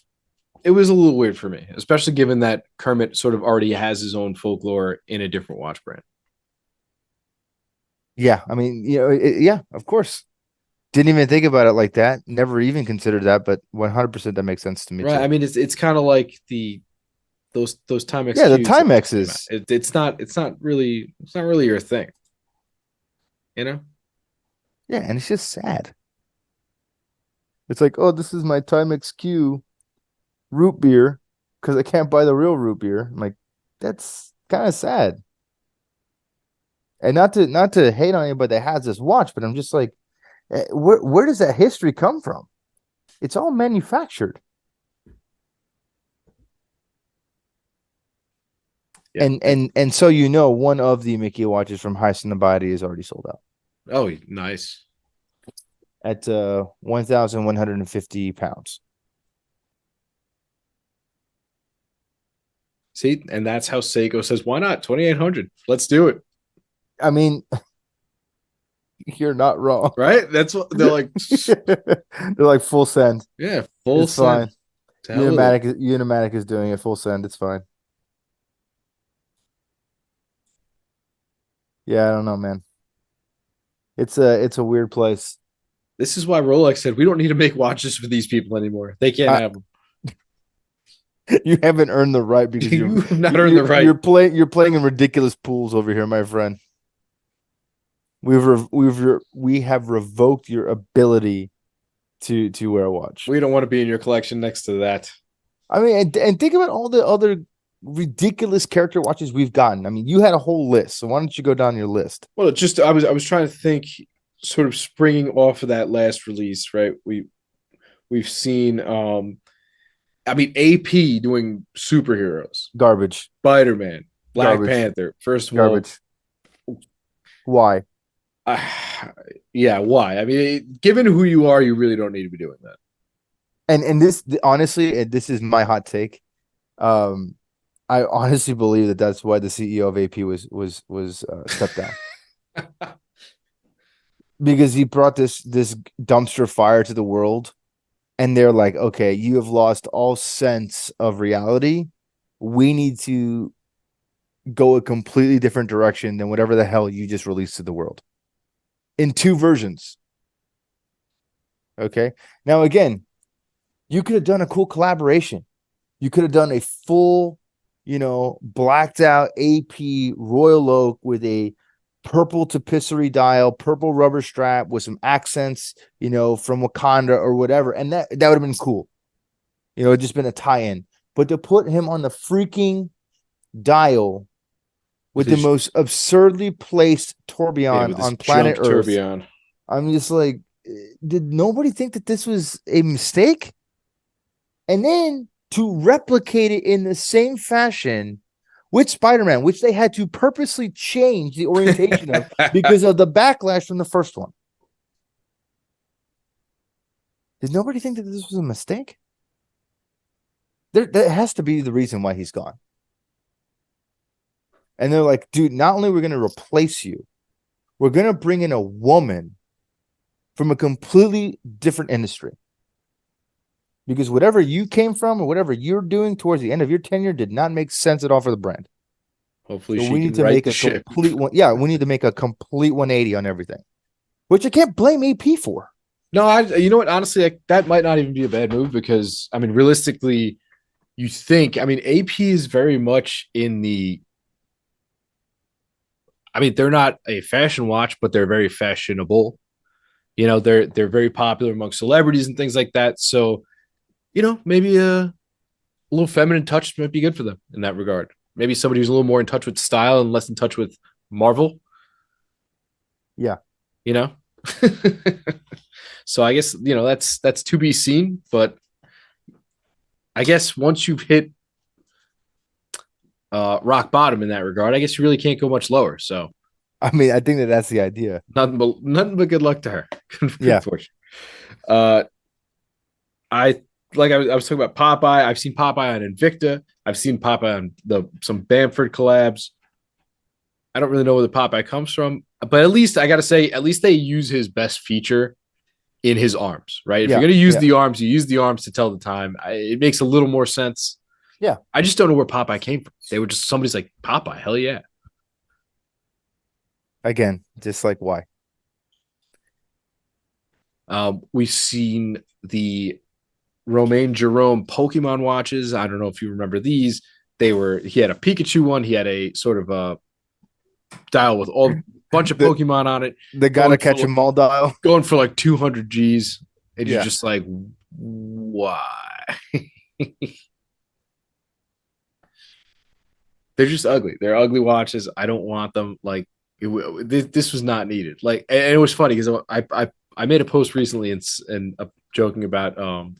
a little weird for me, especially given that Kermit sort of already has his own folklore in a different watch brand. Yeah, I mean, yeah, of course. Didn't even think about it like that. Never even considered that, but 100% that makes sense to me Right. too. I mean, it's kind of like those Timex Yeah, the Qs that just came out. Timexes. It's not really your thing, you know? Yeah, and it's just sad. It's like, oh, this is my Timex Q root beer because I can't buy the real root beer. I'm like, that's kind of sad. And not to hate on anybody that has this watch, but I'm just like, where does that history come from? It's all manufactured. Yeah. And so one of the Mickey watches from Heist and the Body is already sold out Oh, nice. at 1,150 pounds. See, and that's how Seiko says, why not? 2,800. Let's do it. I mean, you're not wrong. Right? That's what they're like. They're like full send. Yeah, full It's send. fine. To hell with it. Unimatic is doing it full send. It's fine. Yeah, I don't know, man. It's a weird place. This is why Rolex said we don't need to make watches for these people anymore. They can't I, have them. you haven't earned the right because You have not earned the right. you're playing in ridiculous pools over here, my friend. We have revoked your ability to wear a watch. We don't want to be in your collection next to that. I mean, and think about all the other ridiculous character watches we've gotten. I mean, you had a whole list, so why don't you go down your list? Well, it's just I was trying to think, sort of springing off of that last release, right? We've seen I mean AP doing superheroes, Garbage, Spider-Man, Black garbage, Panther. First of all, garbage. Why? uh, yeah, why? I mean, given who you are, you really don't need to be doing that. And this honestly, and this is my hot take. Um, I honestly believe that that's why the CEO of AP was stepped down because he brought this dumpster fire to the world, and they're like, okay, you have lost all sense of reality. We need to go a completely different direction than whatever the hell you just released to the world in two versions. Okay. Now, again, you could have done a cool collaboration. You could have done a full, blacked out AP Royal Oak with a purple tapisserie dial, purple rubber strap with some accents, from Wakanda or whatever. And that would have been cool. It'd just been a tie-in. But to put him on the freaking dial with the This, most absurdly placed yeah, tourbillon with this on planet junk Earth, tourbillon. I'm just like, did nobody think that this was a mistake? And then to replicate it in the same fashion with Spider-Man, which they had to purposely change the orientation of because of the backlash from the first one. Did nobody think that this was a mistake? That has to be the reason why he's gone. And they're like, dude, not only are we going to replace you, we're going to bring in a woman from a completely different industry. Because whatever you came from or whatever you're doing towards the end of your tenure did not make sense at all for the brand. Hopefully, So she we need can to right make the a ship. complete one. Yeah, we need to make a complete 180 on everything, which I can't blame AP for. No, you know what? Honestly, that might not even be a bad move because I mean, realistically, you think I mean AP is very much in the. I mean, they're not a fashion watch, but they're very fashionable. They're very popular among celebrities and things like that. So, maybe a little feminine touch might be good for them in that regard. Maybe somebody who's a little more in touch with style and less in touch with Marvel. Yeah, You know. So I guess that's to be seen, but I guess once you've hit rock bottom in that regard, I guess you really can't go much lower. So I mean, I think that that's the idea. nothing but good luck to her. Good Yeah, fortune. Uh, I I was talking about Popeye. I've seen Popeye on Invicta. I've seen Popeye on some Bamford collabs. I don't really know where the Popeye comes from, but at least I gotta say, at least they use his best feature in his arms, right? If you're yeah, gonna use yeah, the arms, you use the arms to tell the time. It makes a little more sense. yeah. I just don't know where Popeye came from. They were just somebody's like Popeye. Hell yeah. Again, just like why? We've seen the Romain Jerome Pokemon watches. I don't know if you remember these. He had a Pikachu one. He had a sort of a dial with all bunch of The Pokemon on it, the gotta going catch for 'em all dial. going for like 200 G's, and you're Yeah, just like, why? They're just ugly. They're ugly watches. I don't want them. Like this was not needed. Like, and it was funny because I made a post recently and joking about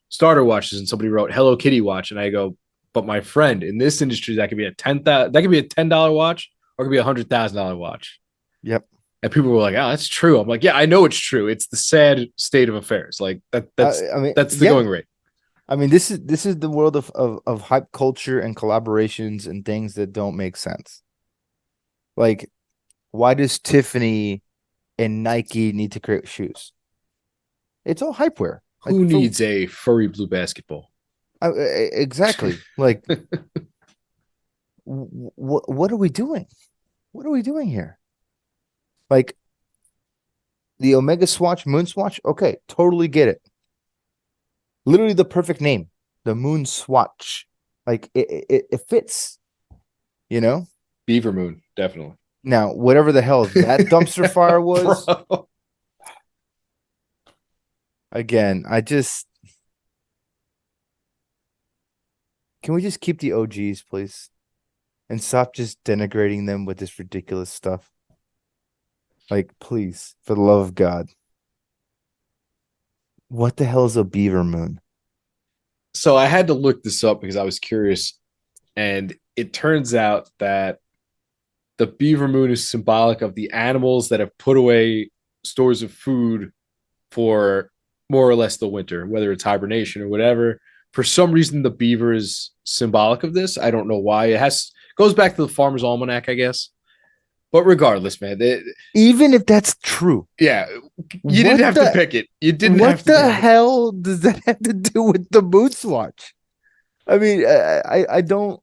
starter watches, and somebody wrote Hello Kitty watch, and I go, but my friend, in this industry, that could be a $10 watch, or it could be $100,000 watch. yep. And people were like, "Oh, that's true." I'm like, "Yeah, I know it's true. It's the sad state of affairs. Like that. I mean, That's the yeah. going rate." I mean, this is the world of hype culture and collaborations and things that don't make sense. Like, why does Tiffany and Nike need to create shoes? It's all hype wear. Like Who for needs a furry blue basketball? exactly. Like, what are we doing? What are we doing here? Like the Omega Swatch, Moon Swatch. Okay, totally get it. Literally the perfect name, the Moon Swatch. Like it fits, you know. Beaver Moon, definitely. Now, whatever the hell that dumpster fire was, Bro. again, I just Can we just keep the OGs, please? And stop just denigrating them with this ridiculous stuff? Like, please, for the love of God. What the hell is a beaver moon? So I had to look this up because I was curious, and it turns out that the beaver moon is symbolic of the animals that have put away stores of food for more or less the winter, whether it's hibernation or whatever. For some reason, the beaver is symbolic of this. I don't know why. It has goes back to the Farmer's Almanac, I guess. But regardless, man, Even if that's true, yeah, you didn't what have to the pick it. You didn't what have to the pick it. hell does that have to do with the moose watch? I mean, I don't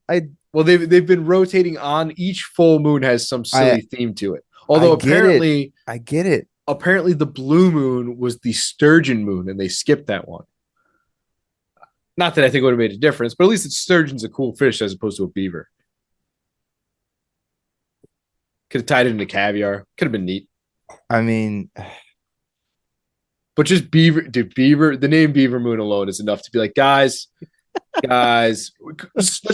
Well, they've been rotating on each full moon has some I silly theme to it. I Although get it. apparently I get it. apparently the blue moon was the sturgeon moon and they skipped that one. Not that I think it would have made a difference, but at least it's sturgeon's a cool fish as opposed to a beaver. Could have tied it into caviar. Could have been neat. I mean, But just beaver, dude, beaver. The name Beaver Moon alone is enough to be like, guys, let's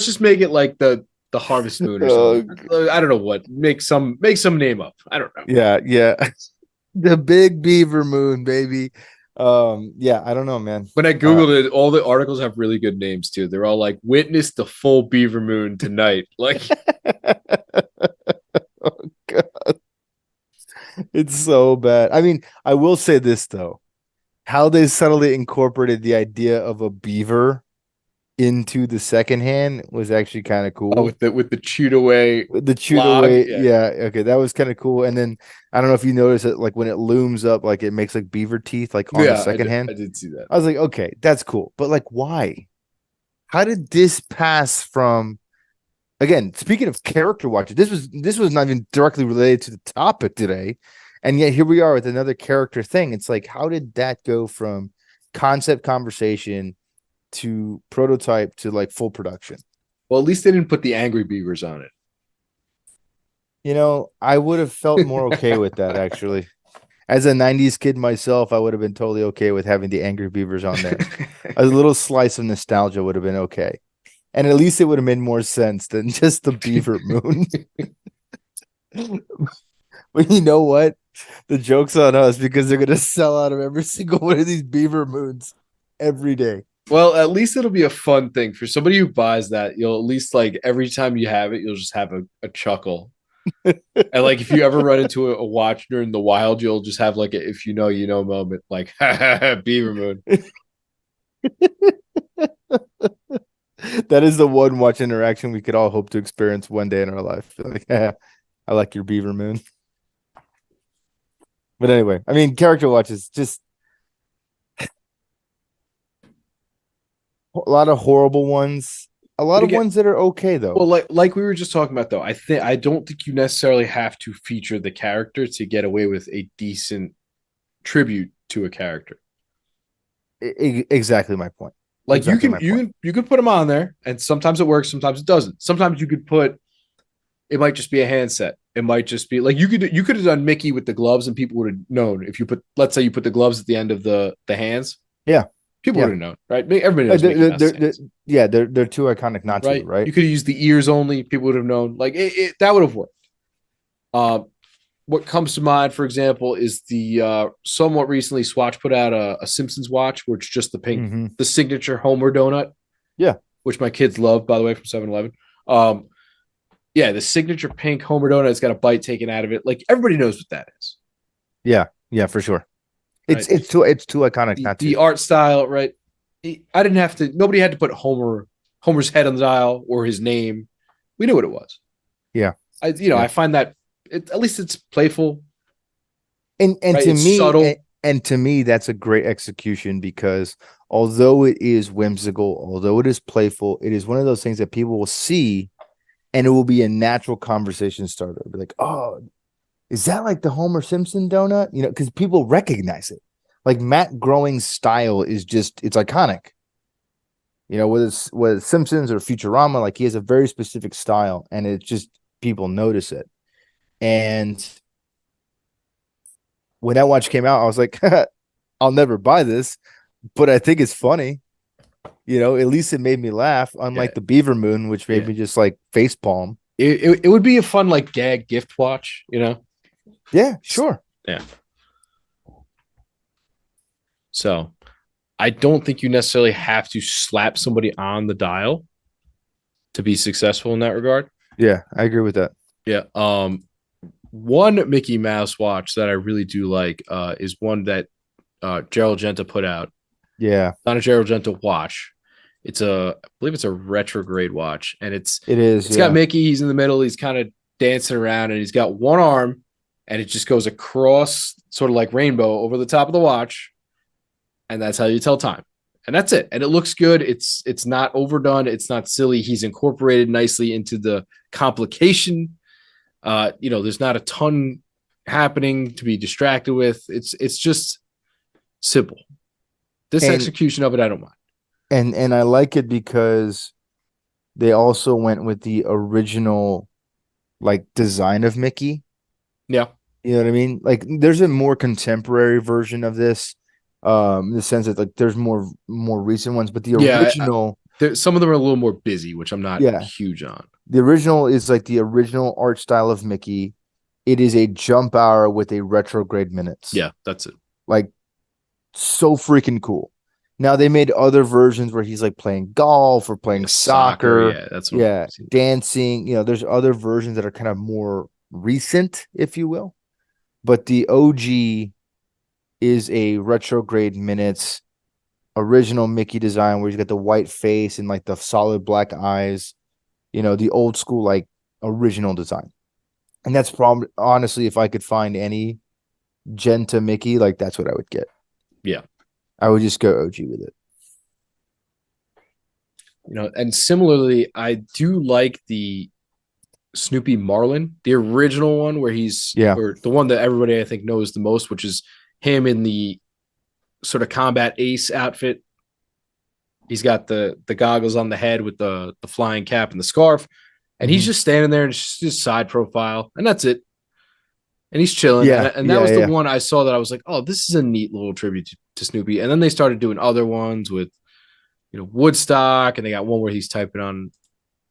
just make it like the Harvest Moon or something. uh, I don't know what. Make some name up. I don't know. yeah, yeah. The big beaver moon, baby. Yeah, I don't know, man. When I Uh, googled it, all the articles have really good names too. They're all like, "Witness the full Beaver Moon tonight." Like, it's so bad. I mean, I will say this though. How they subtly incorporated the idea of a beaver into the second hand was actually kind of oh, cool. with the chewed away The chewed log. away, Yeah, yeah, okay, that was kind of cool. And then I don't know if you notice it, like when it looms up, like it makes like beaver teeth, like on the yeah, second I hand. did see that. I was like, okay, that's cool, but like, why? How did this pass from? Again, speaking of character watches, this was not even directly related to the topic today, and yet here we are with another character thing. It's like, how did that go from concept conversation to prototype to like full production? Well, at least they didn't put the angry beavers on I would have felt more okay with that actually. As a 90s kid myself, I would have been totally okay with having the Angry Beavers on there. A it. little slice of nostalgia would have been okay. And at least it would have made more sense than just the Beaver Moon. But you know what? The joke's on us because they're gonna sell out of every single one of these Beaver Moons every day. Well, at least it'll be a fun thing for somebody who buys that. You'll at least like every time you have it, you'll just have a chuckle. And like if you ever run into a watch during the wild, you'll just have like a if you know you know moment, like Beaver Moon. That is the one watch interaction we could all hope to experience one day in our life. Like, yeah, I like your Beaver Moon. But anyway, I mean, character watches just a lot of horrible ones, a lot But of again, ones that are okay well, though. like we were just talking about though, I don't think you necessarily have to feature the character to get away with a decent tribute to a character. Exactly my point. Like you Exactly can my you point. can you can put them on there, and sometimes it works, sometimes it doesn't. Sometimes you could put it might just be a handset. It might just be like you could have done Mickey with the gloves, and people would have known if you put let's say you put the gloves at the end of the hands, Yeah, people would yeah. have known, right? Everybody knows Mickey Mouse's hands, Yeah, they're too iconic not to, right? right? You could have used the ears only, people would have known. Like that would have worked. Uh, what comes to mind, for example, is the somewhat recently Swatch put out a Simpsons watch, where it's just Hmm. the signature Homer donut, Yeah, which my kids love, by the way, from 7-Eleven. Um, yeah, the signature pink Homer donut has got a bite taken out of it. Like everybody knows what that is, yeah, yeah, for sure. It's right? it's too it's too iconic not The to. art style, right? I didn't have to. Nobody had to put Homer's head on the dial or his name. We knew what it was. Yeah, I yeah. find that at least it's playful, And right? to It's me, subtle. and to me, that's a great execution because although it is whimsical, although it is playful, it is one of those things that people will see and it will be a natural conversation starter. Be like, oh, is that like the Homer Simpson donut? Because people recognize it. Like Matt Growing's style is just it's iconic. Whether it's Simpsons or Futurama, like he has a very specific style, and it's just people notice it. And when that watch came out, I was like, I'll never buy this, but I think it's funny. At least it made me laugh, Yeah, unlike the Beaver Moon, which made yeah. me just like face palm. It would be a fun like gag gift watch, you know? Yeah, sure. Yeah. So I don't think you necessarily have to slap somebody on the dial to be successful in that regard. Yeah, I agree with that. Yeah. One Mickey Mouse watch that I really do like is one that Gerald Genta put out. Yeah, Not a Gerald Genta watch. I believe it's a retrograde watch, and it is. it's got Yeah. Mickey. He's in the middle. He's kind of dancing around, and he's got one arm, and it just goes across, sort of like rainbow, over the top of the watch, and that's how you tell time. And that's it. And it looks good. It's not overdone. It's not silly. He's incorporated nicely into the complication. There's not a ton happening to be distracted with. It's just simple. This And execution of it, I don't mind. and I like it because they also went with the original like design of Mickey. Yeah. You know what I mean? Like there's a more contemporary version of this, in the sense that like there's more recent ones, but the Yeah. original, Some of them are a little more busy, which I'm not yeah, huge on. the original is like the original art style of Mickey. It is a jump hour with a retrograde minutes. Yeah, that's it. Like so freaking cool. Now they made other versions where he's like playing golf or Yeah, playing soccer. soccer. Yeah, that's what I'm Yeah, seeing. dancing. There's other versions that are kind of more recent, if you will. But the OG is a retrograde minutes original Mickey design where he's got the white face and like the solid black eyes, the old school like original design. And that's probably honestly, if I could find any Genta Mickey, like that's what I would get. Yeah. I would just go OG with it. And similarly, I do like the Snoopy Marlin, the original one where Yeah. or the one that everybody I think knows the most, which is him in the sort of combat ace outfit. He's got the goggles on the head with the flying cap and the scarf, and he's Mhm. just standing there and it's just side profile, and that's it. And he's chilling, and Yeah. and that Yeah. was the Yeah. one I saw that I was like, oh, this is a neat little tribute to Snoopy. And then they started doing other ones with Woodstock, and they got one where he's typing on.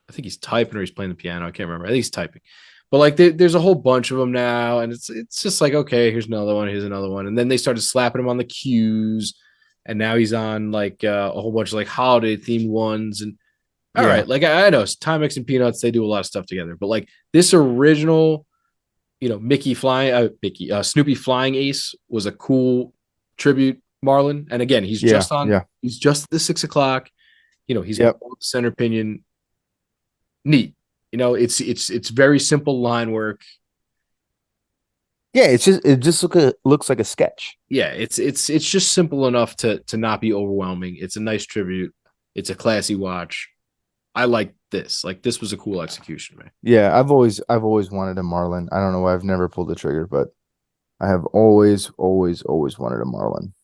I think he's typing or he's playing the piano. I can't remember. I think he's typing. But like there's a whole bunch of them now, and it's just like, okay, here's another one, here's another one, and then they started slapping him on the cues, and now he's on like a whole bunch of like holiday themed ones. And all Yeah. right, like I know Timex and Peanuts, they do a lot of stuff together, but like this original, Snoopy flying ace was a cool tribute Marlin. And again, Yeah. Yeah. he's just at the 6 o'clock. He's Yep. center pinion. Neat. It's very simple line work. Yeah. It just looks like a sketch. Yeah, it's just simple enough to not be overwhelming. It's a nice tribute. It's a classy watch. I like this. Like this was a cool execution, man. Yeah. I've always wanted a Marlin. I don't know why I've never pulled the trigger, but I have always, always, always wanted a Marlin.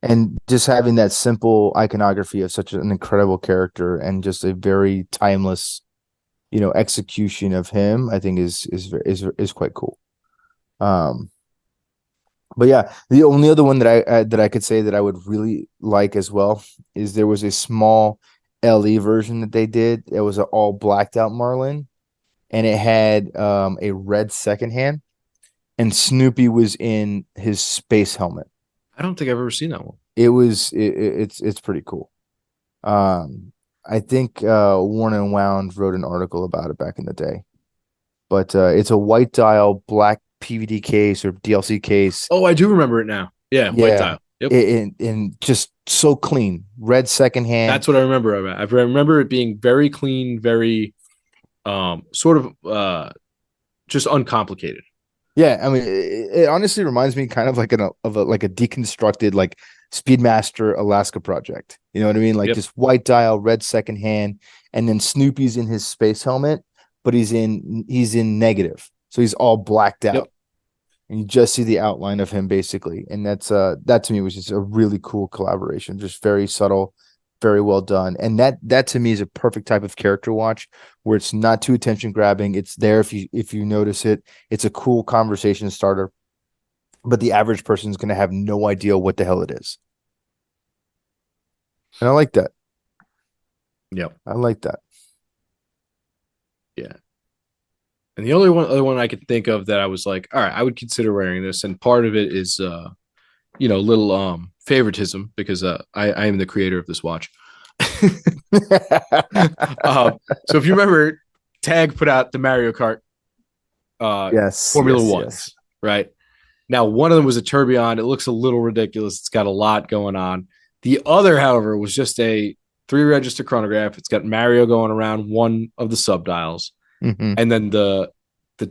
And just having that simple iconography of such an incredible character and just a very timeless, execution of him, I think is quite cool. Um, but yeah, the only other one that I could say that I would really like as well is there was a small LE version that they did. It was an all blacked out Marlin, and it had a red second hand, and Snoopy was in his space helmet. I don't think I've ever seen that one. It's pretty cool. I think Worn and Wound wrote an article about it back in the day. But it's a white dial, black PVD case or DLC case. Oh, I do remember it now. Yeah, white Yeah, dial. Yep. and just so clean. Red second hand. That's what I remember of it. I remember it being very clean, very sort of just uncomplicated. Yeah, I mean, it honestly reminds me kind of like like a deconstructed like Speedmaster Alaska project. You know what I mean? Like Yep. just white dial, red second hand, and then Snoopy's in his space helmet, but he's in negative, so he's all blacked Yep. out, and you just see the outline of him basically. And that to me was just a really cool collaboration, just very subtle, very well done. And that to me is a perfect type of character watch where it's not too attention grabbing. It's there if you notice it. It's a cool conversation starter, but the average person is going to have no idea what the hell it is. And I like that. Yep. I like that. Yeah. And the only other one I could think of that I was like, all right, I would consider wearing this, and part of it is little favoritism because I am the creator of this watch. uh, so if you remember, Tag put out the Mario Kart uh Yes, Formula yes, yes. Ones, right? Now one of them was a tourbillon. It looks a little ridiculous. It's got a lot going on. The other, however, was just a three register chronograph. It's got Mario going around one of the sub dials, Hmm. and then the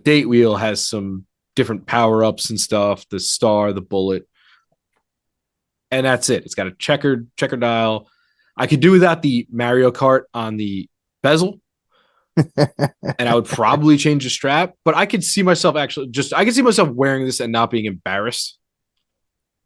date wheel has some different power ups and stuff. The star, the bullet, and that's it. It's got a checker dial. I could do without the Mario Kart on the bezel, and I would probably change the strap. But I could see myself I could see myself wearing this and not being embarrassed.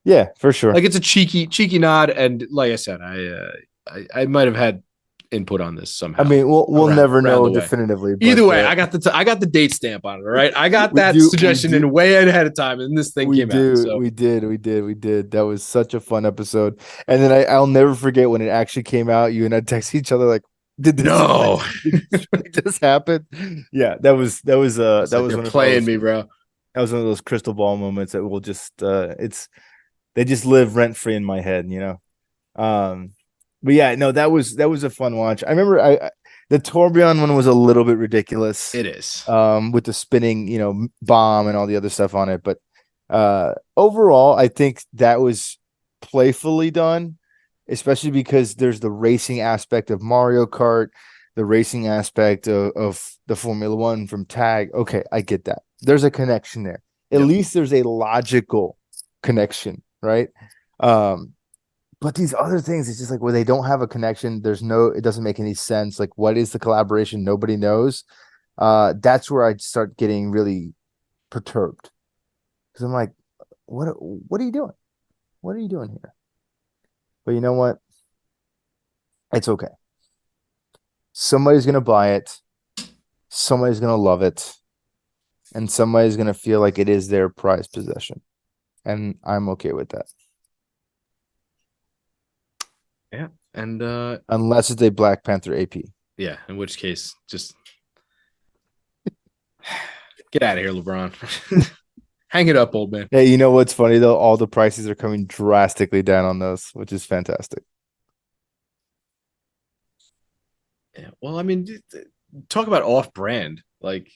Yeah, for sure. Like it's a cheeky nod, and like I said, I might have had input on this I somehow mean, we'll never around know the way. definitively, Either but way, I got the date stamp on it. All right, I got we that do we suggestion do in way ahead of time, and this thing we came out. do So we did. That was such a fun episode. And then I'll never forget when it actually came out. You and I text each other like, no, did this really just happen? Yeah, it's that like was they're one of playing those me, bro. that was one of those crystal ball moments that will just it's they just live rent free in my head, you know. But yeah, no, that was a fun watch. I remember the tourbillon one was a little bit ridiculous, It is. with the spinning, bomb and all the other stuff on it. But overall, I think that was playfully done, especially because there's the racing aspect of Mario Kart, the racing aspect of the Formula One from Tag. Okay, I get that. There's a connection there. At Yep. least there's a logical connection, right? Um, but these other things, it's just like where they don't have a connection. It doesn't make any sense. Like, what is the collaboration? Nobody knows. That's where I start getting really perturbed because I'm like, what are you doing? What are you doing here? But you know what? It's okay. Somebody's gonna buy it. Somebody's gonna love it, and somebody's gonna feel like it is their prized possession, and I'm okay with that. Yeah. And Unless it's a Black Panther AP. yeah, in which case, just get out of here, LeBron. Hang it up, old man. Hey, you know what's funny though? All the prices are coming drastically down on those, which is fantastic. Yeah. Well, I mean, talk about off brand. Like,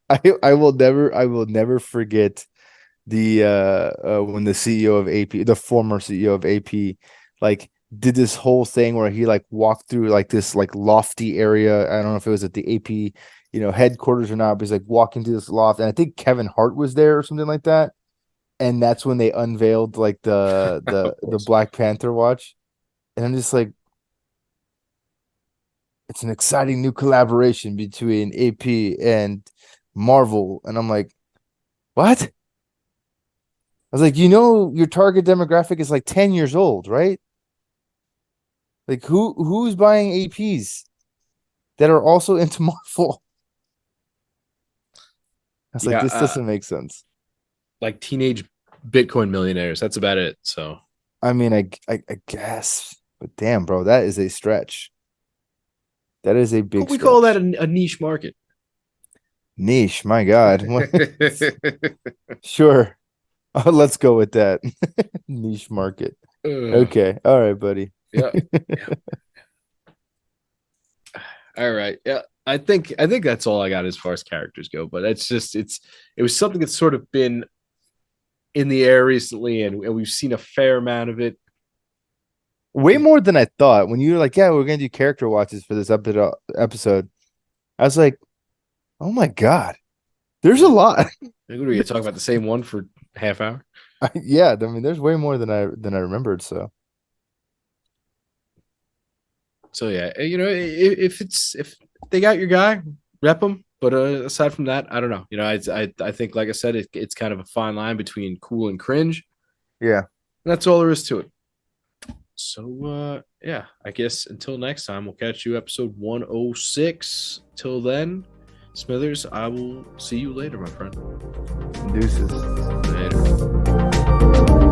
I will never forget the when the CEO of AP, the former CEO of AP, like did this whole thing where he like walked through like this like lofty area. I don't know if it was at the AP, headquarters or not, but he's like walking through this loft, and I think Kevin Hart was there or something like that. And that's when they unveiled like the of the the course. Black Panther watch. And I'm just like, it's an exciting new collaboration between AP and Marvel. And I'm like, what? I was like, your target demographic is like 10 years old, right? Like who's buying APs that are also into Marvel? I was like, Yeah. this doesn't make sense. Like teenage Bitcoin millionaires. That's about it. So I mean, I guess, but damn, bro, that is a stretch. That is a big we call that stretch. a niche market. Niche, my God. Sure. Let's go with that. Niche market. Okay. All right, buddy. Yeah. Yeah. All right. Yeah. I think that's all I got as far as characters go. But it was something that's sort of been in the air recently, and we've seen a fair amount of it. Way more than I thought. When you were like, yeah, we're gonna do character watches for this episode, I was like, oh my God, there's a lot. What are we gonna talk about the same one for half hour? Yeah, I mean, there's way more than I remembered. So So yeah, if they got your guy, rep them. But aside from that, I don't know. I think like I said, it's kind of a fine line between cool and cringe. yeah. And that's all there is to it. So yeah, I guess until next time, we'll catch you episode 106. Till then, Smithers, I will see you later, my friend. Deuces. Later.